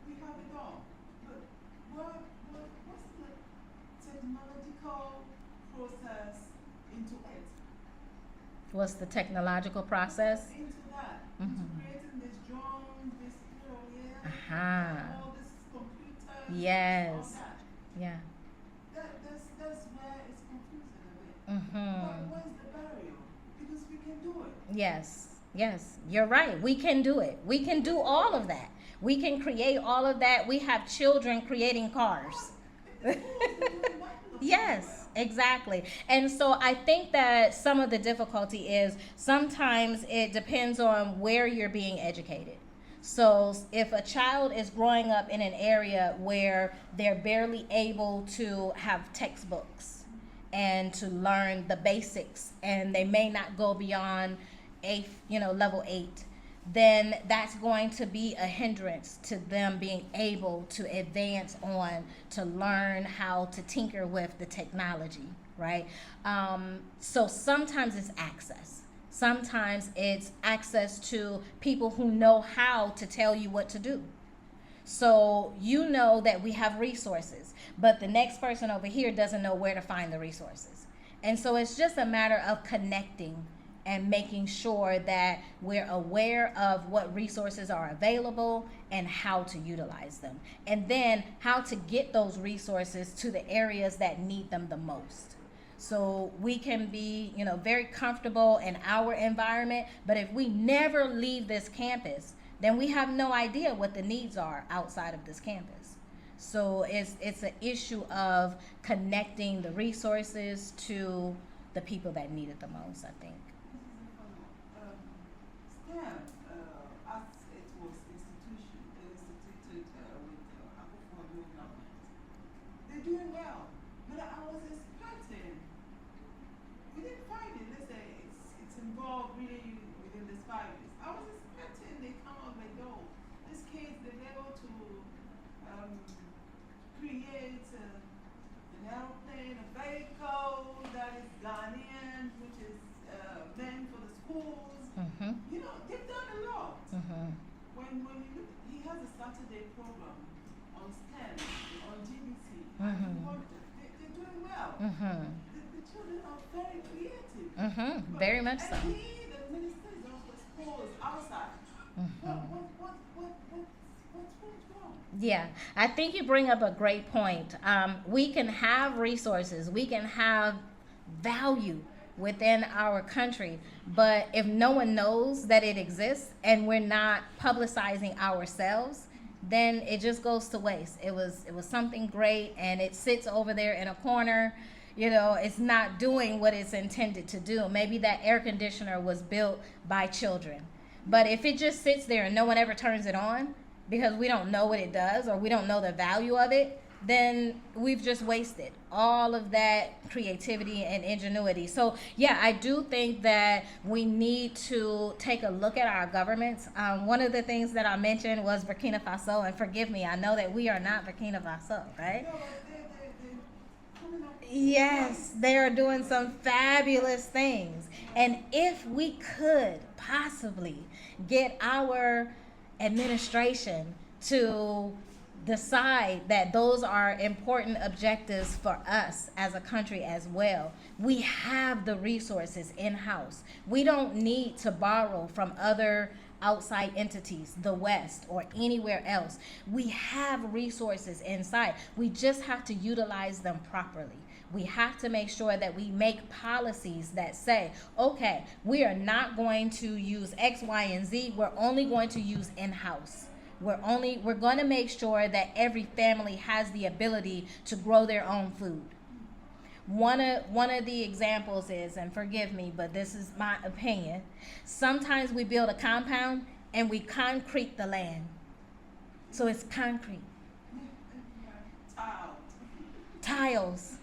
We have it all. But what's the technological process into it. What's the technological process? Into that. Mhm. Into creating this drones, this, Uh-huh. all this computers, Yes. all that. Yeah. That's where it's confusing a bit. Mm-hmm. Where's the barrier? Because we can do it. Yes, yes, you're right. We can do it. We can do all of that. We can create all of that. We have children creating cars. Yes, exactly. And so I think that some of the difficulty is sometimes it depends on where you're being educated. So if a child is growing up in an area where they're barely able to have textbooks and to learn the basics, and they may not go beyond level 8, then that's going to be a hindrance to them being able to advance on to learn how to tinker with the technology, right? So sometimes it's access. Sometimes it's access to people who know how to tell you what to do. So you know that we have resources, but the next person over here doesn't know where to find the resources. And so it's just a matter of connecting and making sure that we're aware of what resources are available and how to utilize them. And then how to get those resources to the areas that need them the most. So we can be, very comfortable in our environment, but if we never leave this campus, then we have no idea what the needs are outside of this campus. So it's an issue of connecting the resources to the people that need it the most, I think. STEM, as it was instituted with Asamoah movement, they're doing well. But I was expecting, we didn't find it, let's say it's involved really within this 5 years. I was expecting they come out like, these kids, they're able to create an airplane, a vehicle that is Ghanaian, which is meant for the schools. Mm-hmm. They've done a lot. Mm-hmm. When you look, he has a Saturday program on STEM, on GBC. Mm-hmm. They're doing well. Mm-hmm. The children are very creative. Mm-hmm. Very much so. And the minister is also exposed outside. Mm-hmm. What's wrong? Yeah, I think you bring up a great point. We can have resources, we can have value within our country, but if no one knows that it exists and we're not publicizing ourselves, then it just goes to waste. It was something great and it sits over there in a corner. It's not doing what it's intended to do. Maybe that air conditioner was built by children, but if it just sits there and no one ever turns it on because we don't know what it does or we don't know the value of it, then we've just wasted all of that creativity and ingenuity. So yeah, I do think that we need to take a look at our governments. One of the things that I mentioned was Burkina Faso, and forgive me, I know that we are not Burkina Faso, right? No, but they're coming up. Yes, they are doing some fabulous things. And if we could possibly get our administration to decide that those are important objectives for us as a country as well. We have the resources in-house. We don't need to borrow from other outside entities, the West or anywhere else. We have resources inside. We just have to utilize them properly. We have to make sure that we make policies that say, okay, we are not going to use X, Y, and Z. We're only going to use in-house. We're going to make sure that every family has the ability to grow their own food. One of the examples is, and forgive me, but this is my opinion, sometimes we build a compound and we concrete the land. So it's concrete. Tiles.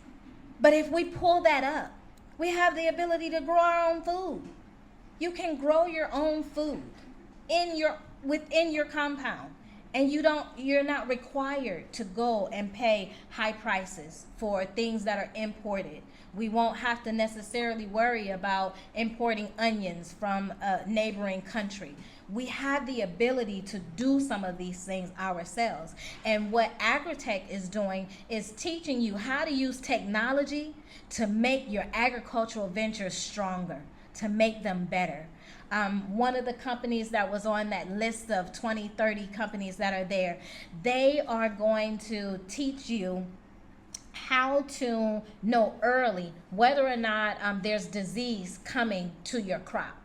But if we pull that up, we have the ability to grow our own food. You can grow your own food within your compound, and you're not required to go and pay high prices for things that are imported. We won't have to necessarily worry about importing onions from a neighboring country. we have the ability to do some of these things ourselves. And what Agritech is doing is teaching you how to use technology to make your agricultural ventures stronger, to make them better. One of the companies that was on that list of 20, 30 companies that are there, they are going to teach you how to know early whether or not there's disease coming to your crop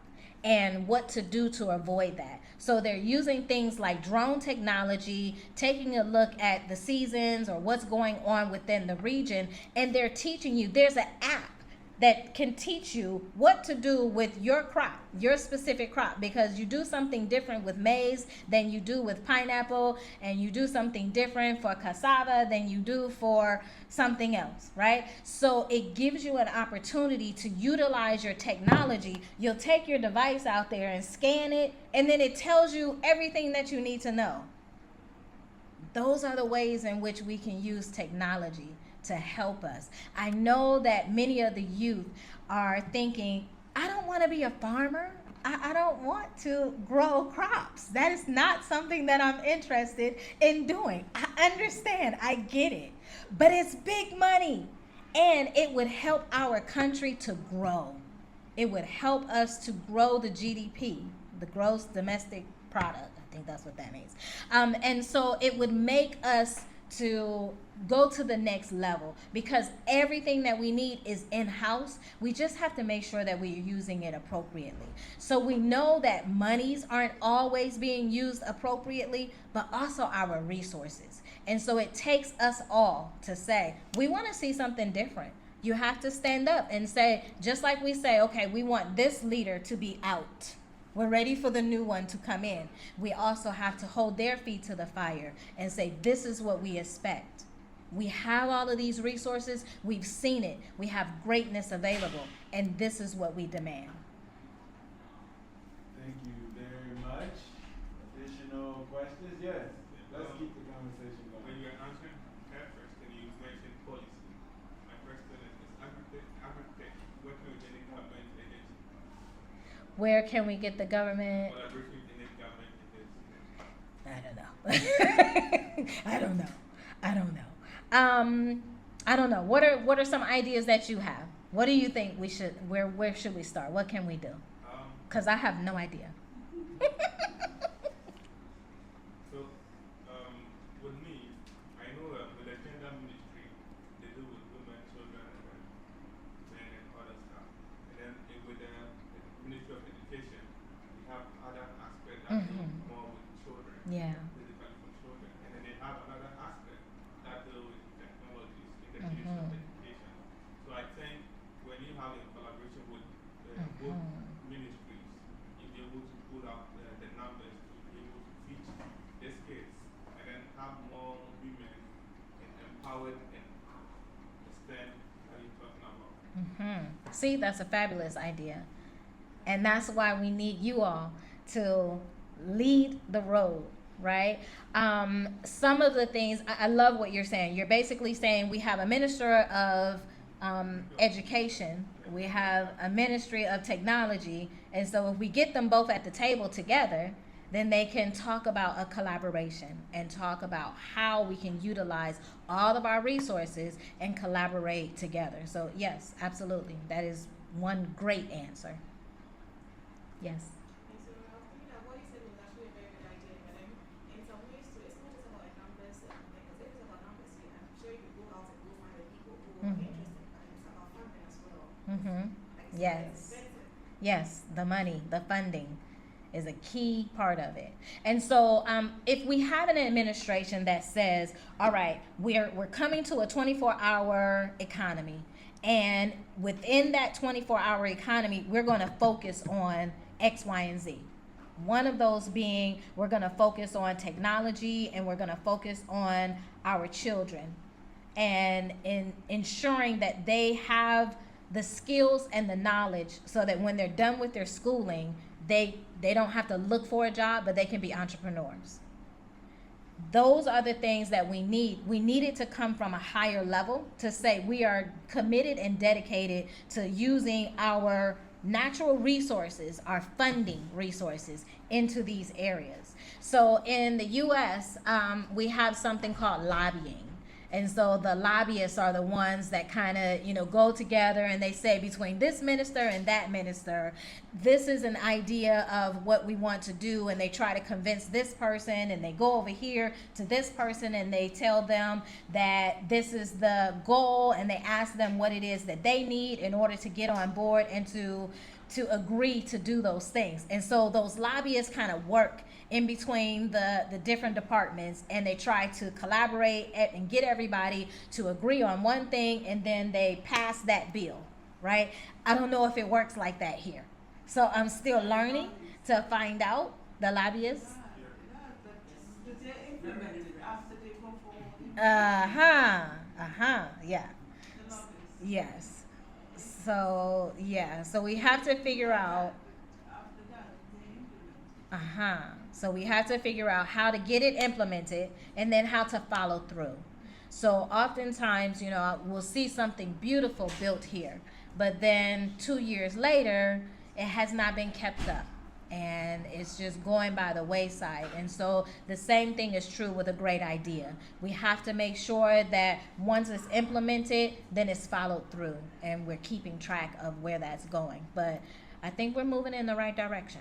and what to do to avoid that. So they're using things like drone technology, taking a look at the seasons or what's going on within the region, and they're teaching you. There's an app that can teach you what to do with your crop, your specific crop, because you do something different with maize than you do with pineapple, and you do something different for cassava than you do for something else, right? So it gives you an opportunity to utilize your technology. You'll take your device out there and scan it, and then it tells you everything that you need to know. Those are the ways in which we can use technology to help us. I know that many of the youth are thinking, I don't want to be a farmer. I don't want to grow crops. That is not something that I'm interested in doing. I understand, I get it, but it's big money, and it would help our country to grow. It would help us to grow the GDP, the gross domestic product. I think that's what that means. And so it would make us to go to the next level, because everything that we need is in-house. We just have to make sure that we're using it appropriately. So we know that monies aren't always being used appropriately, but also our resources. And so it takes us all to say, we want to see something different. You have to stand up and say, just like we say, okay, we want this leader to be out. We're ready for the new one to come in. We also have to hold their feet to the fire and say, this is what we expect. We have all of these resources. We've seen it. We have greatness available, and this is what we demand. Thank you very much. Additional questions? Yes. Let's keep the conversation going. When you are answering that question, you mentioned policy. My question is Agritech working with any government agency? Where can we get the government? Collaboration with any government agency? I don't know. I don't know. I don't know. What are some ideas that you have? What do you think we should? Where should we start? What can we do? Because I have no idea. So, with me, I know with the gender ministry, they do with women, children, and men and other stuff. And then with the Ministry of Education, we have other aspects that deal more with children. Yeah. Physically for children. And then they have another aspect that deal with technologies in the Ministry of Education. So I think when you have a collaboration with both ministries, you'll be able to pull out the numbers to be able to teach these kids, and then have more women empowered in the STEM that you're talking about. See, that's a fabulous idea. And that's why we need you all to lead the road, right? Some of the things, I love what you're saying. You're basically saying we have a minister of education, we have a ministry of technology, and so if we get them both at the table together, then they can talk about a collaboration and talk about how we can utilize all of our resources and collaborate together. So yes, absolutely. That is one great answer. Yes. And so what you said was actually a very good idea, but then in some ways too, it's not just about like numbers, because if it's about numbers, I'm sure you could go out and go find the people who are interested, but it's about funding as well. Like, Yes. Yes, the money, the funding is a key part of it. And so if we have an administration that says, all right, we're coming to a 24-hour economy, and within that 24-hour economy, we're going to focus on X, Y, and Z. One of those being we're going to focus on technology, and we're going to focus on our children, and in ensuring that they have the skills and the knowledge so that when they're done with their schooling, they don't have to look for a job, but they can be entrepreneurs. Those are the things that we need. We need it to come from a higher level to say we are committed and dedicated to using our natural resources are funding resources into these areas. So in the U.S., we have something called lobbying. And so the lobbyists are the ones that kind of, go together and they say between this minister and that minister, this is an idea of what we want to do. And they try to convince this person, and they go over here to this person and they tell them that this is the goal, and they ask them what it is that they need in order to get on board and to agree to do those things. And so those lobbyists kind of work in between the different departments, and they try to collaborate and get everybody to agree on one thing, and then they pass that bill, right? I don't know if it works like that here. So I'm still learning to find out the lobbyists. Do they implement it after they go for? Yeah. The lobbyists? Yes. So we have to figure out. After that, they implement it. So we have to figure out how to get it implemented, and then how to follow through. So oftentimes, we'll see something beautiful built here, but then 2 years later, it has not been kept up, and it's just going by the wayside. And so the same thing is true with a great idea. We have to make sure that once it's implemented, then it's followed through, and we're keeping track of where that's going. But I think we're moving in the right direction.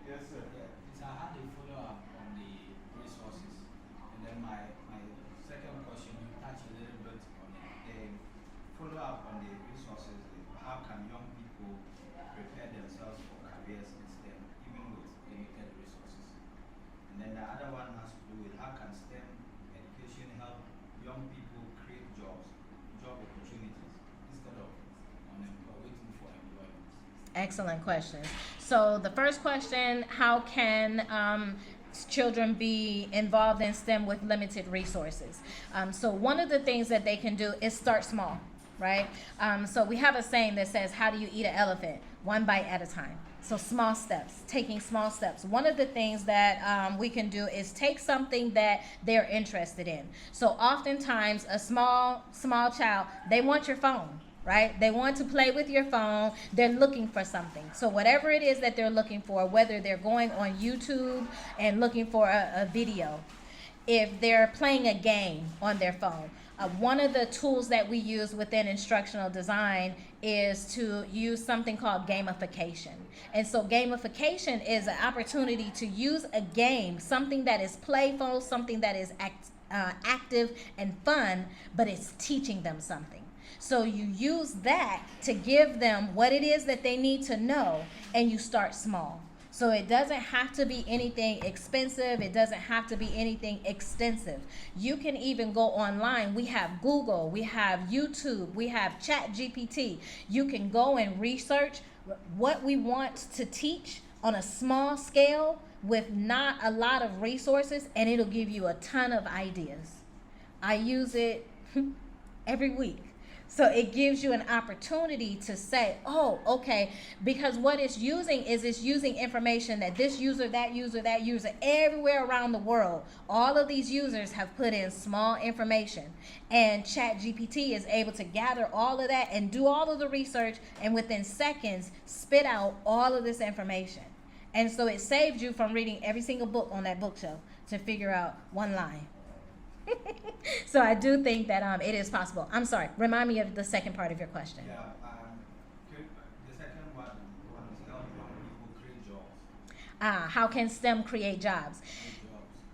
Yes, sir. Yeah, I had a follow-up on the resources. And then my second question, you touched a little bit on it. The follow-up on the resources, how can young people prepare themselves for careers in STEM, even with limited resources? And then the other one has to do with how can STEM education help young people create job opportunities instead of waiting for employment? Excellent questions. So the first question, how can children be involved in STEM with limited resources? So one of the things that they can do is start small, right? So we have a saying that says, how do you eat an elephant? One bite at a time. So small steps, taking small steps. One of the things that we can do is take something that they're interested in. So oftentimes a small child, they want your phone. Right? They want to play with your phone. They're looking for something. So whatever it is that they're looking for, whether they're going on YouTube and looking for a video, if they're playing a game on their phone, one of the tools that we use within instructional design is to use something called gamification. And so gamification is an opportunity to use a game, something that is playful, something that is active and fun, but it's teaching them something. So you use that to give them what it is that they need to know, and you start small. So it doesn't have to be anything expensive. It doesn't have to be anything extensive. You can even go online. We have Google, we have YouTube, we have ChatGPT. You can go and research what we want to teach on a small scale with not a lot of resources, and it'll give you a ton of ideas. I use it every week. So it gives you an opportunity to say, oh, okay, because what it's using is it's using information that this user, that user, everywhere around the world, all of these users have put in small information. And ChatGPT is able to gather all of that and do all of the research, and within seconds spit out all of this information. And so it saves you from reading every single book on that bookshelf to figure out one line. So I do think that it is possible. I'm sorry, remind me of the second part of your question. Yeah, the second one is help young people create jobs. How can STEM create jobs?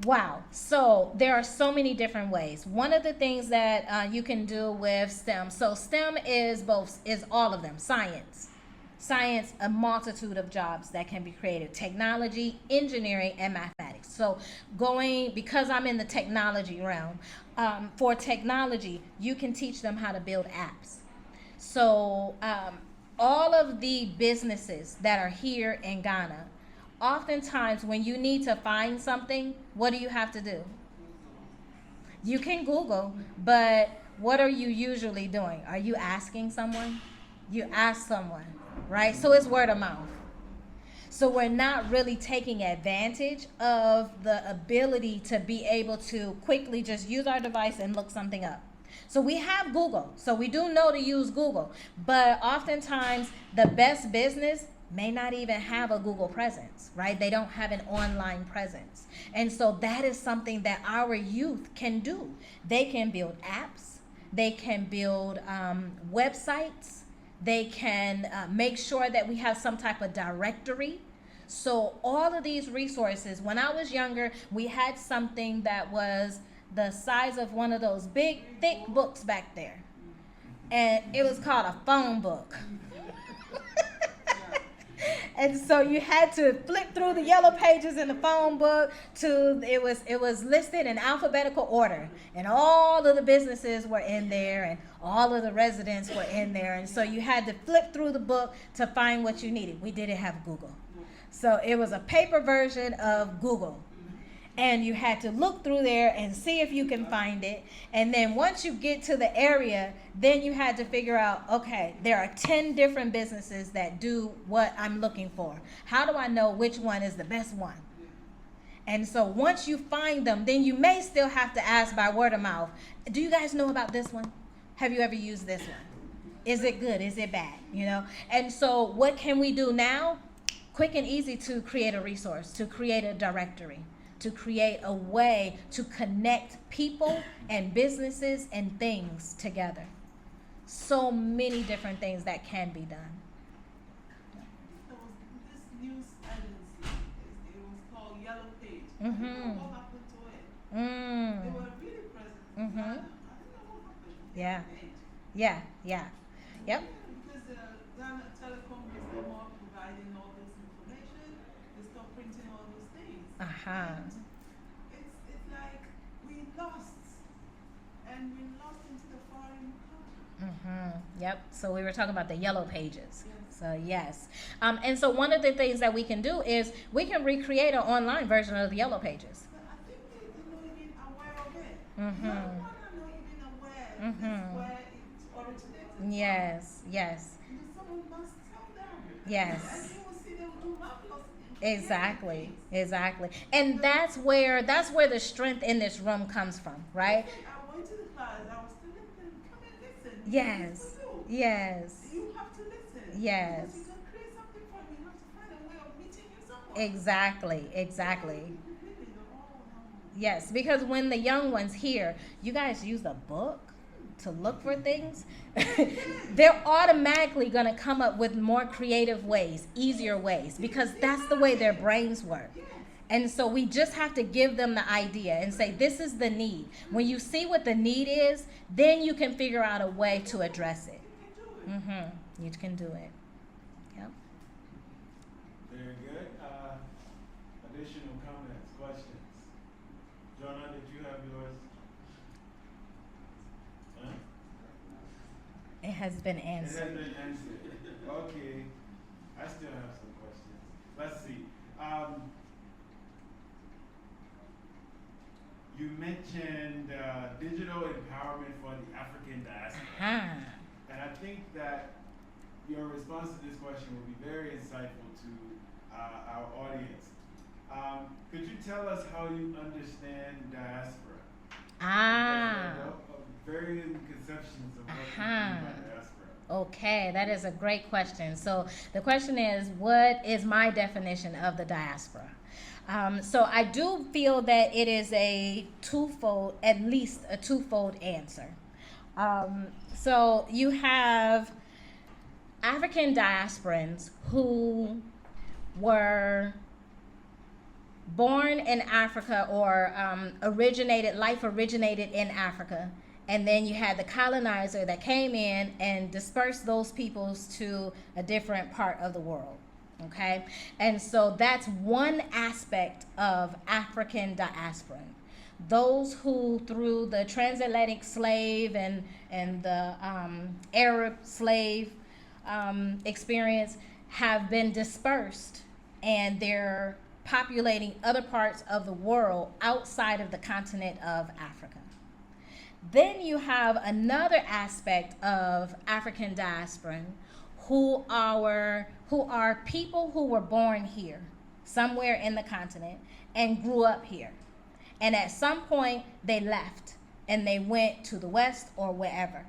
Wow. So there are so many different ways. One of the things that you can do with STEM, so STEM is all of them. Science, a multitude of jobs that can be created. Technology, engineering, and mathematics. So because I'm in the technology realm, for technology, you can teach them how to build apps. So all of the businesses that are here in Ghana, oftentimes when you need to find something, what do you have to do? You can Google, but what are you usually doing? Are you asking someone? You ask someone, right? So it's word of mouth. So we're not really taking advantage of the ability to be able to quickly just use our device and look something up. So we have Google. So we do know to use Google. But oftentimes the best business may not even have a Google presence, right? They don't have an online presence. And so that is something that our youth can do. They can build apps. They can build websites. They can make sure that we have some type of directory. So all of these resources, when I was younger, we had something that was the size of one of those big, thick books back there. And it was called a phone book. And so you had to flip through the yellow pages in the phone book to it was listed in alphabetical order, and all of the businesses were in there, and all of the residents were in there, and so you had to flip through the book to find what you needed. We didn't have Google, so it was a paper version of Google. And you had to look through there and see if you can find it. And then once you get to the area, then you had to figure out, okay, there are 10 different businesses that do what I'm looking for. How do I know which one is the best one? And so once you find them, then you may still have to ask by word of mouth, do you guys know about this one? Have you ever used this one? Is it good? Is it bad? You know? And so what can we do now? Quick and easy to create a resource, to create a directory, to create a way to connect people and businesses and things together. So many different things that can be done. There was this news agency, it was called Yellow Page. Mm-hmm. I don't know what happened to it. Mm. They were really present. Mm-hmm. I don't know what happened. Yeah. Yellow Page. Yeah. Yep. Because Ghana Telecom is no more providing all this information. They stopped printing all those things. Uh-huh. And it's like we lost. And we lost into the foreign country. Mm-hmm. Yep. So we were talking about the yellow pages. Yes. So yes. And so one of the things that we can do is we can recreate an online version of the yellow pages. But I think they're not even aware of it. Mm-hmm. Young people are not even aware Mm-hmm. where it originated. Yes. Yes. And someone must tell them. Yes. And you will see them do marvelous Exactly. things. Exactly. And that's where the strength in this room comes from, right? I went to the class, I was telling them, come and listen. Yes. This is for you. Yes. You have to listen. Yes. Because you can create something for you. You have to find a way of meeting you somewhere. Exactly. Exactly. You really don't know. Yes, because when the young ones hear, you guys use a book to look for things, they're automatically going to come up with more creative ways, easier ways, because that's the way their brains work. And so we just have to give them the idea and say, this is the need. When you see what the need is, then you can figure out a way to address it. Mm-hmm. You can do it. Yep. Very good. Additional comments, questions? Jonah, did you have yours? Huh? It has been It answered. has been answered. Okay. I still have some questions. Let's see. You mentioned digital empowerment for the African diaspora. Uh-huh. And I think that your response to this question will be very insightful to our audience. Could you tell us how you understand diaspora? Ah. Because there are varying conceptions of what you Uh-huh. mean by diaspora. Okay, that is a great question. So the question is, what is my definition of the diaspora? So I do feel that it is a twofold, at least a twofold answer. So you have African diasporans who were born in Africa or life originated in Africa. And then you had the colonizer that came in and dispersed those peoples to a different part of the world. Okay? And so that's one aspect of African diaspora. Those who, through the transatlantic slave and the Arab slave experience, have been dispersed, and they're populating other parts of the world outside of the continent of Africa. Then you have another aspect of African diaspora who are people who were born here, somewhere in the continent, and grew up here. And at some point, they left and they went to the West or wherever.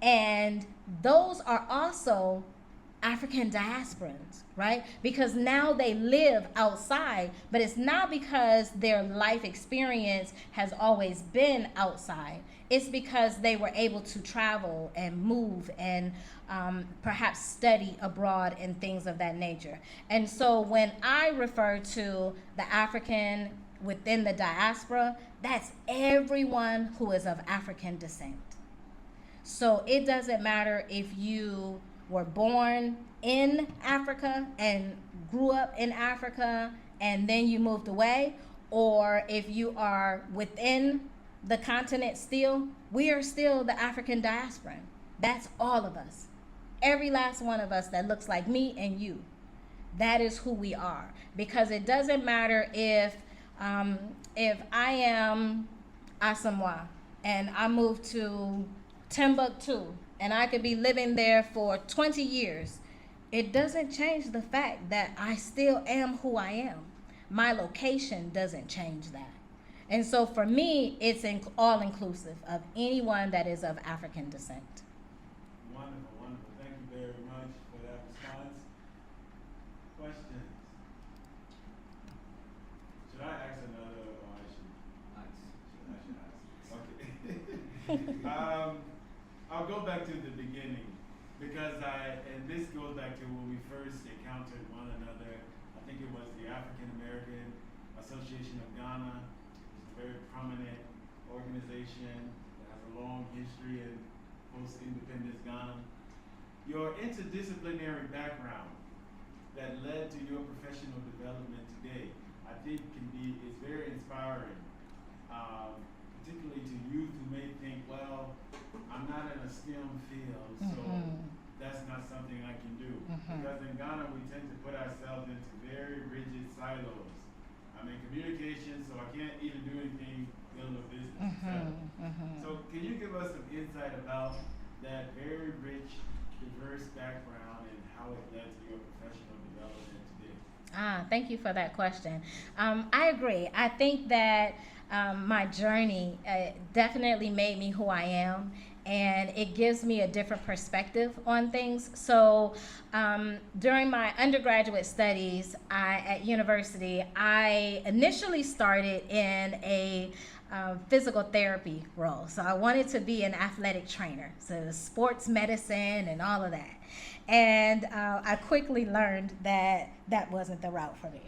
And those are also African diasporans, right? Because now they live outside, but it's not because their life experience has always been outside. It's because they were able to travel and move and perhaps study abroad and things of that nature. And so when I refer to the African within the diaspora, that's everyone who is of African descent. So it doesn't matter if you were born in Africa and grew up in Africa and then you moved away, or if you are within the continent still, we are still the African diaspora. That's all of us. Every last one of us that looks like me and you. That is who we are. Because it doesn't matter if I am Asamoah and I moved to Timbuktu and I could be living there for 20 years. It doesn't change the fact that I still am who I am. My location doesn't change that. And so for me, it's all inclusive of anyone that is of African descent. Wonderful, wonderful. Thank you very much for that response. Questions? Should I ask another, or I should? I should ask. Okay. I'll go back to the beginning because and this goes back to when we first encountered one another. I think it was the African American Association of Ghana. It's a very prominent organization that has a long history in post-independence Ghana. Your interdisciplinary background that led to your professional development today, I think is very inspiring, particularly to youth who may think, well, I'm not in a STEM field, so that's not something I can do. Because in Ghana, we tend to put ourselves into very rigid silos. I'm in communication, so I can't even do anything build a business. So can you give us some insight about that very rich, diverse background and how it led to your professional development today? Thank you for that question. I agree. I think that my journey definitely made me who I am, and it gives me a different perspective on things. So during my undergraduate studies at university, I initially started in a physical therapy role. So I wanted to be an athletic trainer, so sports medicine and all of that. And I quickly learned that that wasn't the route for me.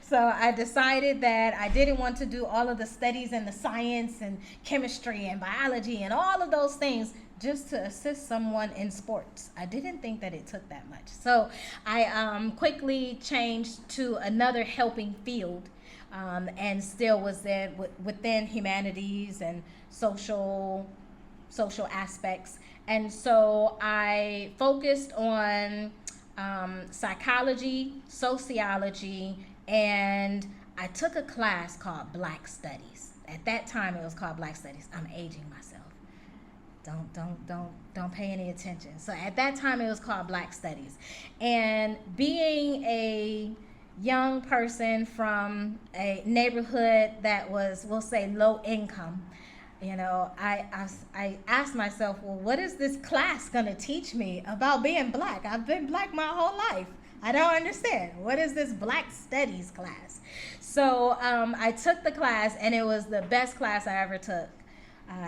So I decided that I didn't want to do all of the studies and the science and chemistry and biology and all of those things just to assist someone in sports. I didn't think that it took that much. So I quickly changed to another helping field, and still was there within humanities and social aspects. And so I focused on psychology, sociology, and I took a class called Black Studies. At that time, it was called Black Studies. I'm aging myself. Don't pay any attention. So at that time, it was called Black Studies. And being a young person from a neighborhood that was, we'll say, low income, you know, I asked myself, well, what is this class going to teach me about being Black? I've been Black my whole life. I don't understand. What is this Black Studies class? So I took the class, and it was the best class I ever took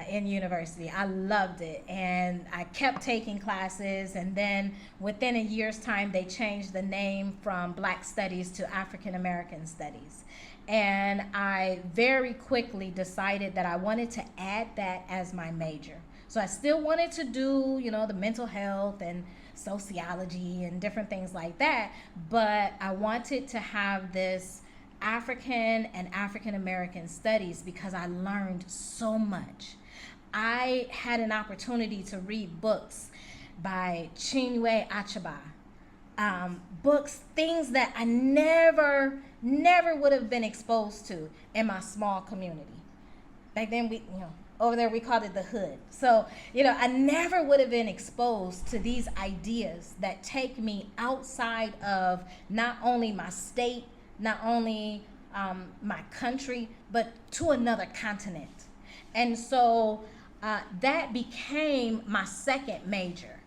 in university. I loved it, and I kept taking classes, and then within a year's time, they changed the name from Black Studies to African American Studies. And I very quickly decided that I wanted to add that as my major. So I still wanted to do, you know, the mental health and sociology and different things like that, but I wanted to have this African and African American studies because I learned so much. I had an opportunity to read books by Chinwe Achebe, books, things that I never would have been exposed to in my small community. Back then, over there we called it the hood. So, I never would have been exposed to these ideas that take me outside of not only my state, not only my country, but to another continent. And so that became my second major.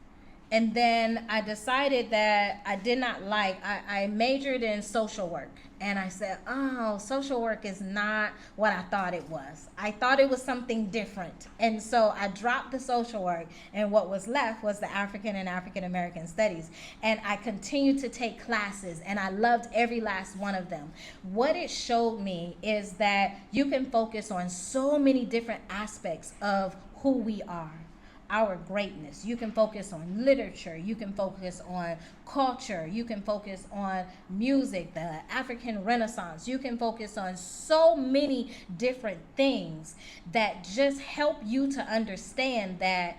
And then I decided that I did not like, I majored in social work. And I said, oh, social work is not what I thought it was. I thought it was something different. And so I dropped the social work, and what was left was the African and African American studies. And I continued to take classes, and I loved every last one of them. What it showed me is that you can focus on so many different aspects of who we are. Our greatness. You can focus on literature, you can focus on culture, you can focus on music, the African Renaissance, you can focus on so many different things that just help you to understand that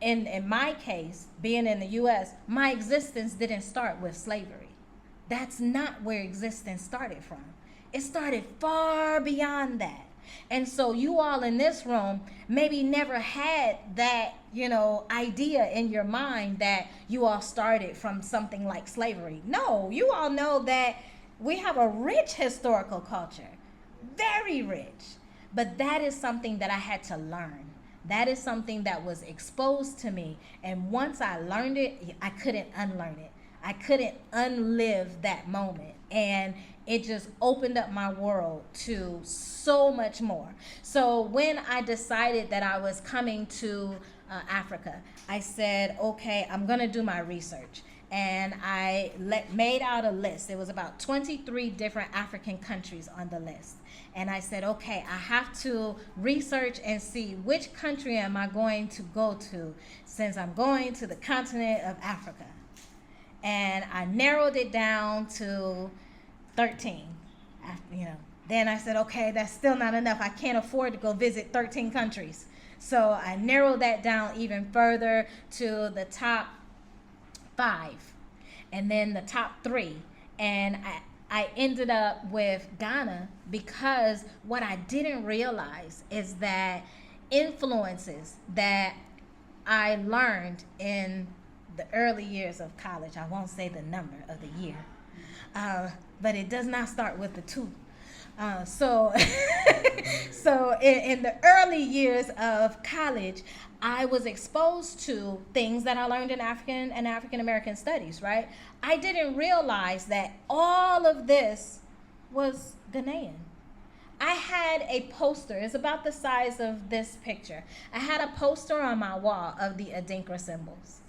in my case, being in the US, my existence didn't start with slavery. That's not where existence started from. It started far beyond that. And so you all in this room maybe never had that, idea in your mind that you all started from something like slavery. No, you all know that we have a rich historical culture, very rich. But that is something that I had to learn. That is something that was exposed to me. And once I learned it, I couldn't unlearn it. I couldn't unlive that moment. And it just opened up my world to so much more. So when I decided that I was coming to Africa, I said, okay, I'm going to do my research. And I made out a list. There was about 23 different African countries on the list. And I said, okay, I have to research and see which country am I going to go to since I'm going to the continent of Africa. And I narrowed it down to 13. Then I said, okay, that's still not enough. I can't afford to go visit 13 countries. So I narrowed that down even further to the top 5 and then the top 3. And I ended up with Ghana because what I didn't realize is that influences that I learned in the early years of college, I won't say the number of the year, but it does not start with the 2. So in the early years of college, I was exposed to things that I learned in African and African American studies, right? I didn't realize that all of this was Ghanaian. I had a poster, it's about the size of this picture. I had a poster on my wall of the Adinkra symbols.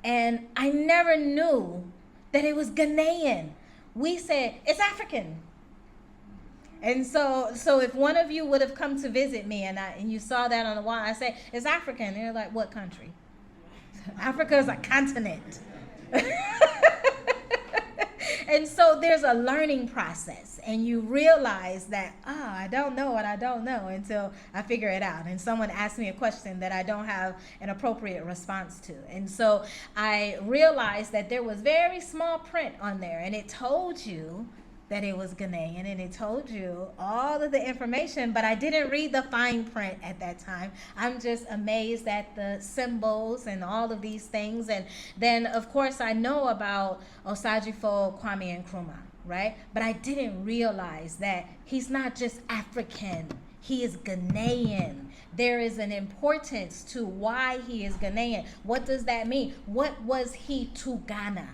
And I never knew that it was Ghanaian. We said, it's African. And so if one of you would have come to visit me and you saw that on the wall, I say, it's African. And they're like, what country? Africa is a continent. And so there's a learning process, and you realize that, I don't know what I don't know until I figure it out. And someone asks me a question that I don't have an appropriate response to. And so I realized that there was very small print on there, and it told you that it was Ghanaian, and it told you all of the information, but I didn't read the fine print at that time. I'm just amazed at the symbols and all of these things. And then, of course, I know about Osagyefo, Kwame Nkrumah, right? But I didn't realize that he's not just African, he is Ghanaian. There is an importance to why he is Ghanaian. What does that mean? What was he to Ghana?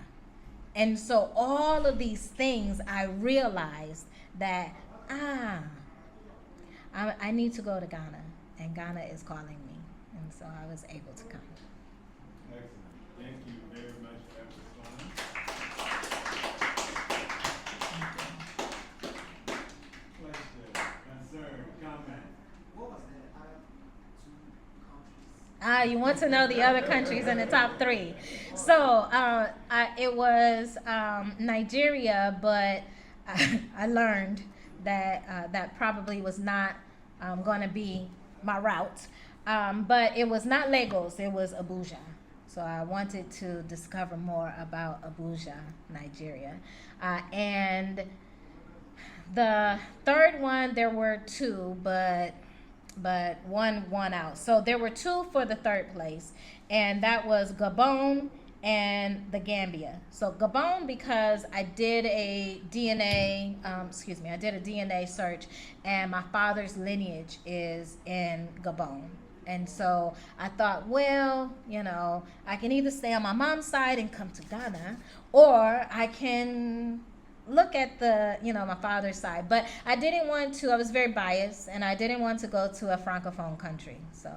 And so all of these things, I realized that, I need to go to Ghana, and Ghana is calling me. And so I was able to come. Excellent. Thank you very much for that response. Question, concern, comment. What was the other 2 countries? You want to know the other countries in the top 3. So it was Nigeria, but I learned that that probably was not going to be my route. But it was not Lagos, it was Abuja. So I wanted to discover more about Abuja, Nigeria. And the third one, there were 2, but one won out. So there were 2 for the third place, and that was Gabon and the Gambia. So Gabon, because I did a DNA, I did a DNA search, and my father's lineage is in Gabon. And so I thought, well, I can either stay on my mom's side and come to Ghana, or I can look at my father's side. But I didn't want to, I was very biased, and I didn't want to go to a Francophone country. So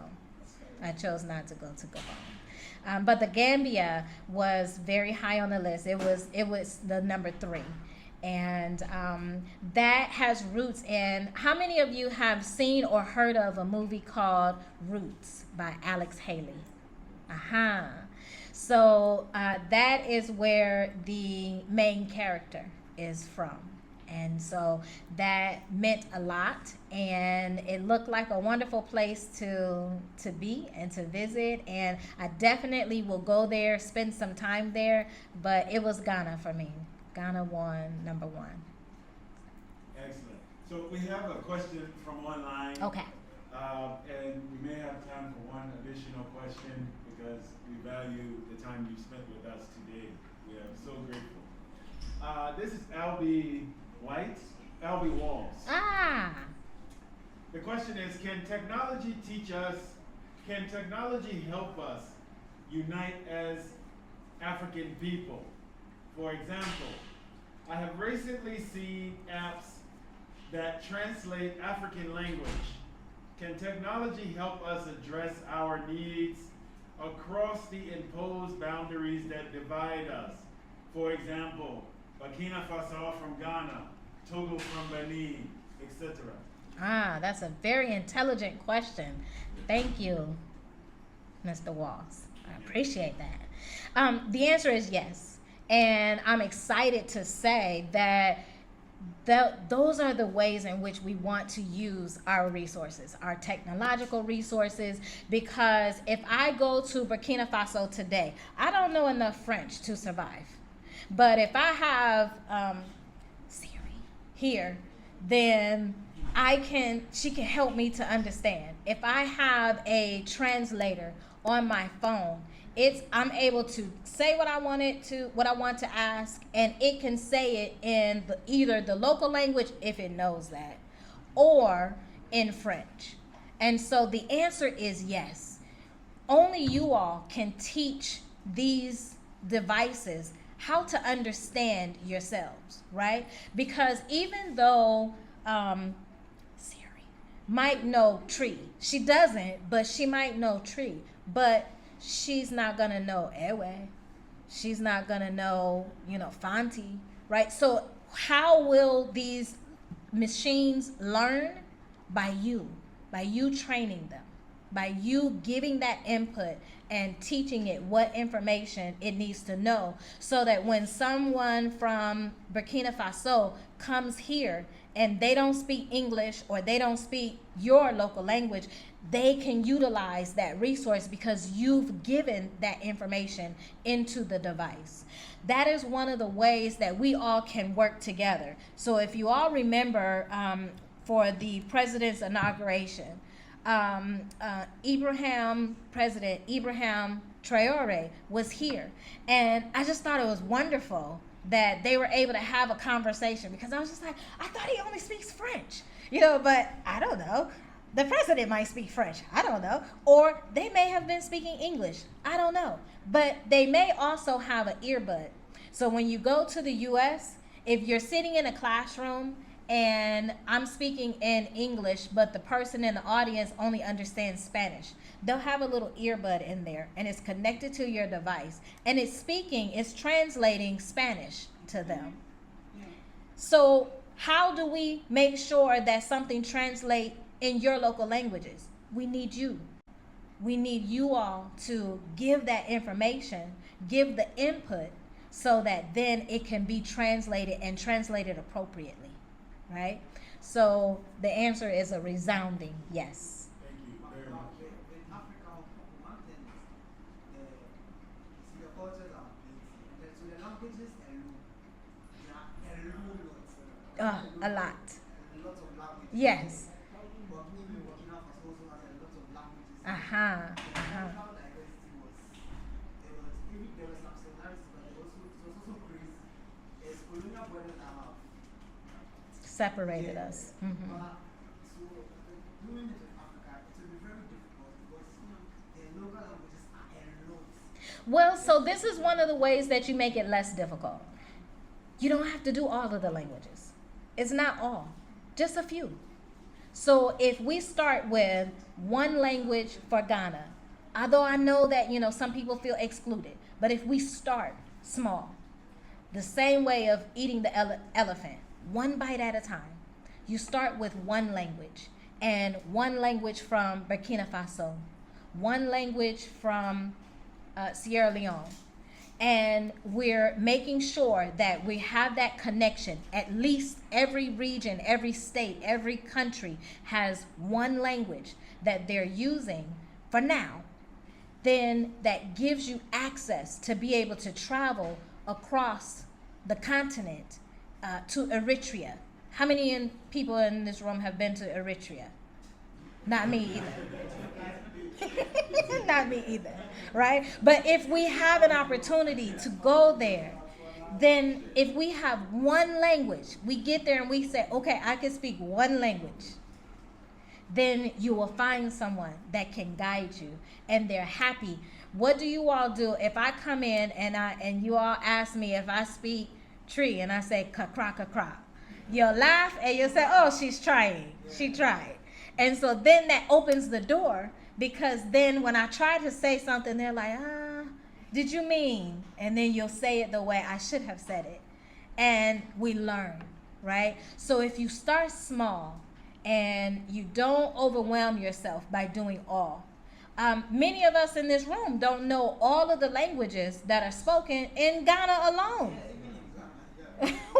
I chose not to go to Gabon. But the Gambia was very high on the list. It was the number 3. And that has roots in, how many of you have seen or heard of a movie called Roots by Alex Haley? So that is where the main character is from. And so that meant a lot, and it looked like a wonderful place to be and to visit, and I definitely will go there, spend some time there, but it was Ghana for me. Ghana won number 1. Excellent. So we have a question from online. Okay. And we may have time for one additional question because we value the time you spent with us today. We are so grateful. This is Albie Walls. The question is, can technology help us unite as African people? For example, I have recently seen apps that translate African language. Can technology help us address our needs across the imposed boundaries that divide us? For example, Burkina Faso from Ghana, Togo from Benin, etc. That's a very intelligent question. Thank you, Mr. Walls. I appreciate that. The answer is yes. And I'm excited to say that those are the ways in which we want to use our resources, our technological resources, because if I go to Burkina Faso today, I don't know enough French to survive. But if I have Siri here, then she can help me to understand. If I have a translator on my phone, I'm able to say what I want to ask, and it can say it in either the local language, if it knows that, or in French. And so the answer is yes. Only you all can teach these devices how to understand yourselves, right? Because even though Siri might know tree, she doesn't, but she might know tree, but she's not gonna know Ewe. She's not gonna know, Fanti, right? So how will these machines learn? By you training them, by you giving that input and teaching it what information it needs to know, so that when someone from Burkina Faso comes here and they don't speak English or they don't speak your local language, they can utilize that resource because you've given that information into the device. That is one of the ways that we all can work together. So if you all remember, for the president's inauguration, President Ibrahim Traore was here. And I just thought it was wonderful that they were able to have a conversation, because I was just like, I thought he only speaks French, but I don't know. The president might speak French, I don't know. Or they may have been speaking English, I don't know. But they may also have an earbud. So when you go to the US, if you're sitting in a classroom and I'm speaking in English, but the person in the audience only understands Spanish, they'll have a little earbud in there, and it's connected to your device, and it's translating Spanish to them. So how do we make sure that something translates in your local languages? We need you. We need you all to give that information, give the input, so that then it can be translated and translated appropriately, right? So the answer is a resounding yes. Thank you very much. In Africa, one thing is the cultures are plenty. So the languages alone, there are A lot. a lot of languages. Yes. But maybe Burkina Faso also has a lot of languages. Uh-huh. The cultural diversity there were some separated us. So doing it in Africa, it will be very difficult because the local languages are a lot. Well, so this is one of the ways that you make it less difficult. You don't have to do all of the languages. It's not all, just a few. So if we start with one language for Ghana, although I know that, some people feel excluded, but if we start small, the same way of eating the elephant, one bite at a time, you start with one language, and one language from Burkina Faso, one language from Sierra Leone, and we're making sure that we have that connection. At least every region, every state, every country has one language that they're using for now. Then that gives you access to be able to travel across the continent to Eritrea. How many people in this room have been to Eritrea? Not me either. Not me either, right? But if we have an opportunity to go there, then if we have one language, we get there and we say, okay, I can speak one language, then you will find someone that can guide you, and they're happy. What do you all do if I come in and you all ask me if I speak tree and I say ka-kra? You'll laugh and you'll say, oh, she's trying. She tried. And so then that opens the door, because then when I try to say something, they're like, did you mean? And then you'll say it the way I should have said it. And we learn, right? So if you start small and you don't overwhelm yourself by doing all. Many of us in this room don't know all of the languages that are spoken in Ghana alone.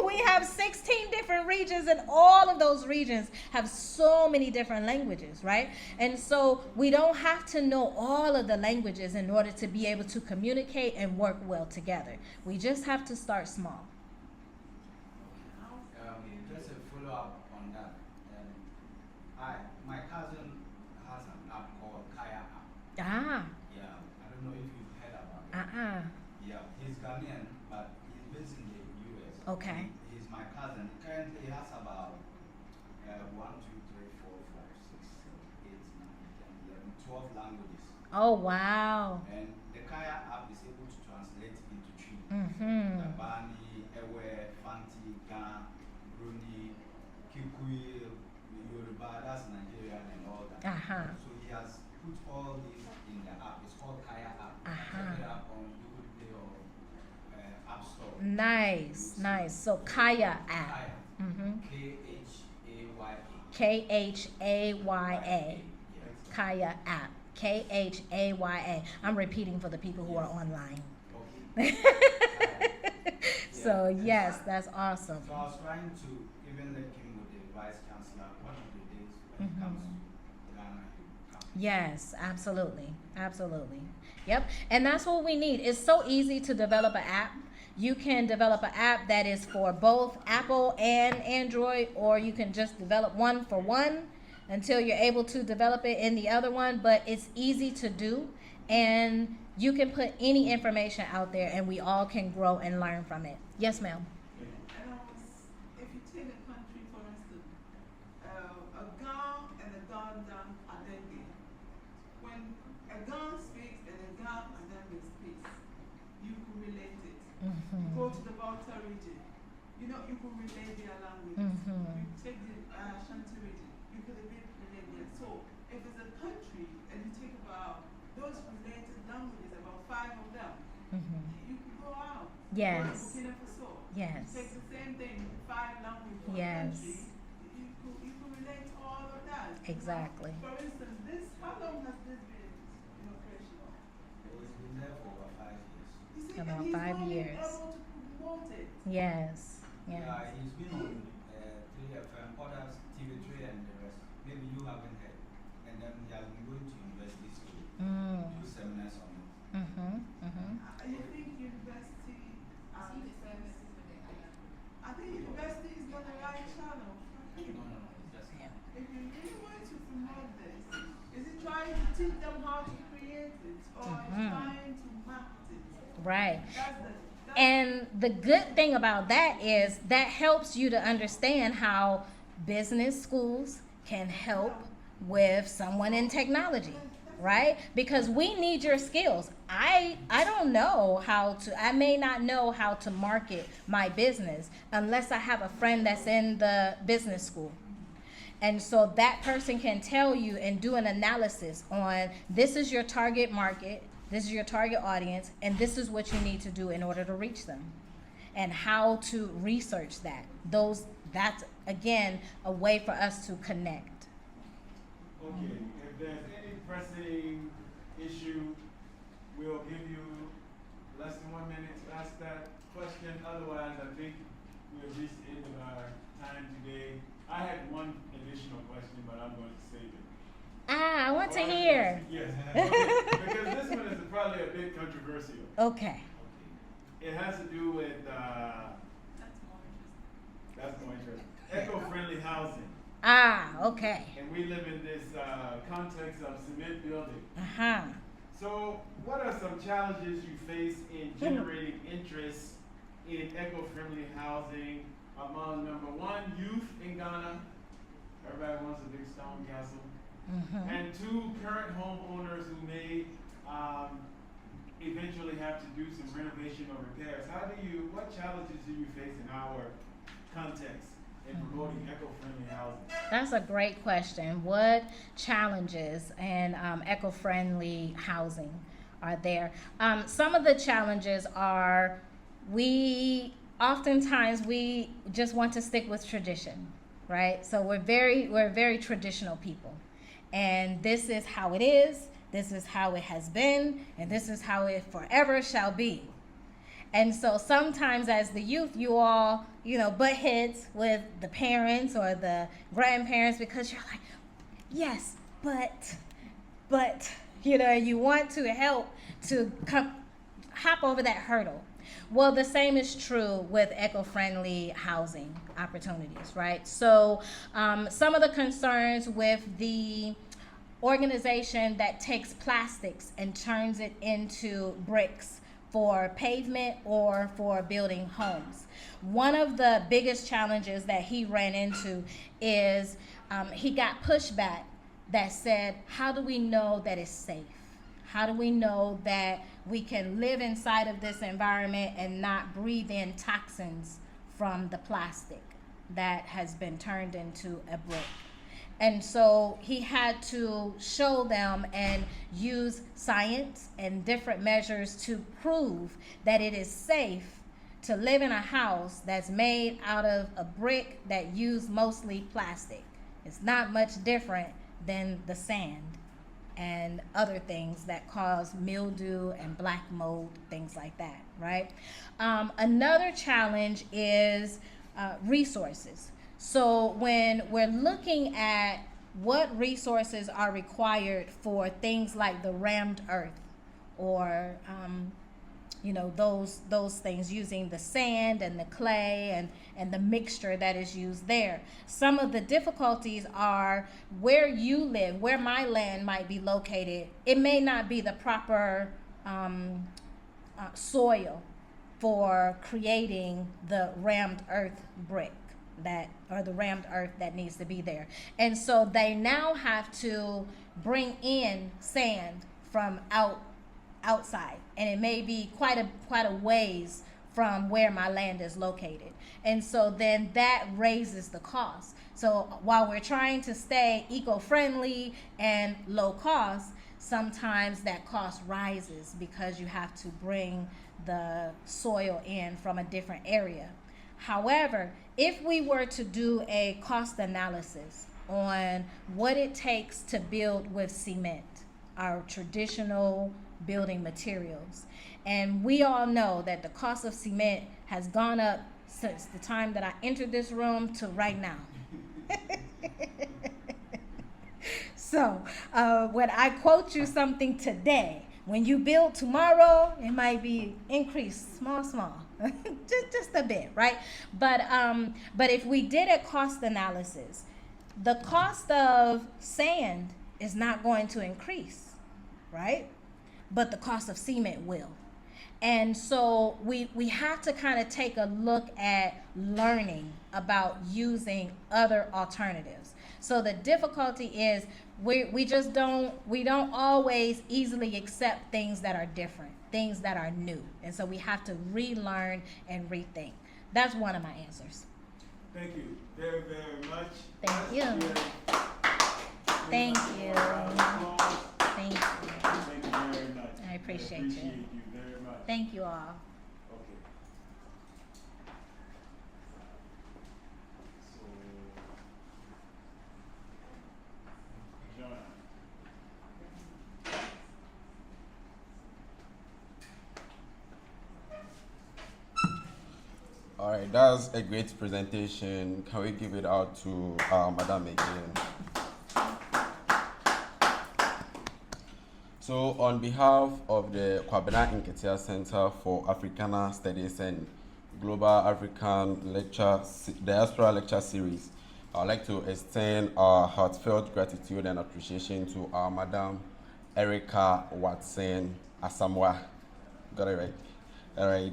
We have 16 different regions, and all of those regions have so many different languages, right? And so we don't have to know all of the languages in order to be able to communicate and work well together. We just have to start small. Just a follow-up on that. My cousin has an app called Kaya app. Ah. Yeah, I don't know if you've heard about it. Yeah, he's Ghanaian, but he's based in the US. Okay. He's my cousin. Currently, he has about 1, 2, 3, 4, 5, 6, 7, 8, 9, 10, 11, 12 languages. Oh, wow. And the Kaya app is able to translate into three. Bani, Ewe, Fanti, Ghana, Bruni, Kikuyu, Yoruba, that's Nigeria and all that. So he has put all these in the app. It's called Kaya app. Check it out on Google Play or App Store. Nice. So Kaya app. Khaya. Kaya app. Khaya. I'm repeating for the people who are online. So yes, that's awesome. So I was trying to even link him with the vice chancellor one of the days when it comes to Ghana. Yes, absolutely. Yep. And that's what we need. It's so easy to develop an app. You can develop an app that is for both Apple and Android, or you can just develop one for one until you're able to develop it in the other one. But it's easy to do, and you can put any information out there, and we all can grow and learn from it. Yes, ma'am. If you take a country, for instance, a Ghana and a Ghana are dengue. When a Ghana speaks and a Ghana and then speaks, you can relate it. Go to the Volta region, you can relate their language. You take the Ashanti region, you can relate there. So if it's a country and you take about those related languages, about 5 of them, you can go out. Yes. Burkina Faso. Yes. Take the same thing, 5 languages for a Yes. country, you can relate to all of that. Exactly. For instance, how long has this been in operation? He's been there for about 5 years. You see, About and he's 5 not years. able to promote it. Yes. Yeah, he's been on 3FM, others, TV3 and the rest. Maybe you haven't heard. And then he has been going to universities to do seminars on it. You think university, I think university is not the right channel. No, it's just If you really want to promote this, is it trying to teach them how to create it, or is it trying to market it? Right. That's And the good thing about that is that helps you to understand how business schools can help with someone in technology, right? Because we need your skills. I don't know I may not know how to market my business unless I have a friend that's in the business school. And so that person can tell you and do an analysis on, this is your target market, this is your target audience, and this is what you need to do in order to reach them, and how to research that. That's again a way for us to connect. Okay, if there's any pressing issue, we'll give you less than 1 minute to ask that question. Otherwise, I think we have reached the end of our time today. I had one additional question, but I'm going to save it. I want to hear. Yes, okay, because this one is probably a bit controversial. Okay. It has to do with, That's more interesting. that's more interesting, eco-friendly housing. Okay. And we live in this context of cement building. Uh-huh. So what are some challenges you face in generating interest in eco-friendly housing among, number one, youth in Ghana? Everybody wants a big stone castle. Mm-hmm. And two, current homeowners who may eventually have to do some renovation or repairs. What challenges do you face in our context in promoting eco-friendly housing? That's a great question. What challenges in eco-friendly housing are there? Some of the challenges are oftentimes we just want to stick with tradition, right? So we're very traditional people. And this is how it is, this is how it has been, and this is how it forever shall be. And so sometimes as the youth, you all, butt heads with the parents or the grandparents because you're like, yes, but, you want to help to hop over that hurdle. Well, the same is true with eco-friendly housing opportunities, right? So some of the concerns with the organization that takes plastics and turns it into bricks for pavement or for building homes. One of the biggest challenges that he ran into is he got pushback that said, how do we know that it's safe? How do we know that we can live inside of this environment and not breathe in toxins from the plastic that has been turned into a brick? And so he had to show them and use science and different measures to prove that it is safe to live in a house that's made out of a brick that used mostly plastic. It's not much different than the sand and other things that cause mildew and black mold, things like that, right? Another challenge is resources. So when we're looking at what resources are required for things like the rammed earth or those things, using the sand and the clay and the mixture that is used there. Some of the difficulties are where you live, where my land might be located. It may not be the proper soil for creating the rammed earth brick the rammed earth that needs to be there. And so they now have to bring in sand from outside, and it may be quite a ways from where my land is located. And so then that raises the cost. So while we're trying to stay eco-friendly and low cost, sometimes that cost rises because you have to bring the soil in from a different area. However, if we were to do a cost analysis on what it takes to build with cement, our traditional building materials, and we all know that the cost of cement has gone up since the time that I entered this room to right now. So when I quote you something today, when you build tomorrow, it might be increased small, just a bit, right? But if we did a cost analysis, the cost of sand is not going to increase, right? But the cost of cement will. And so we have to kind of take a look at learning about using other alternatives. So the difficulty is we don't always easily accept things that are different, things that are new. And so we have to relearn and rethink. That's one of my answers. Thank you very, very much. Thank you. Thank you. Thank you. Thank you very much. I appreciate you you. very much. Thank you all. Okay. So, John. All right, that's a great presentation. Can we give it out to Madam again? So on behalf of the Kwabena Nketia Center for Africana Studies and Global African Diaspora Lecture Series, I'd like to extend our heartfelt gratitude and appreciation to our Madam Erika Watson Asamoah. Got it right? All right.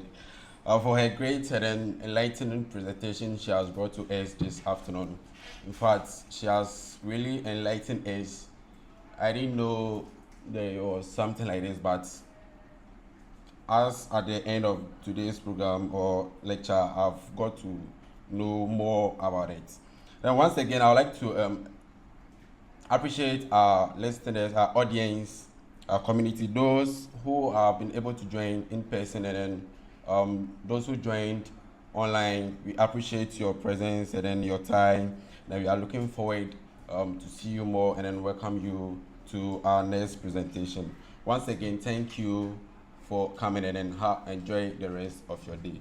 For her great and enlightening presentation she has brought to us this afternoon. In fact, she has really enlightened us. I didn't know there was something like this, but as at the end of today's program or lecture, I've got to know more about it. Then once again, I would like to appreciate our listeners, our audience, our community, those who have been able to join in person, and then those who joined online. We appreciate your presence and then your time. And we are looking forward to see you more and then welcome you to our next presentation. Once again, thank you for coming in and enjoy the rest of your day.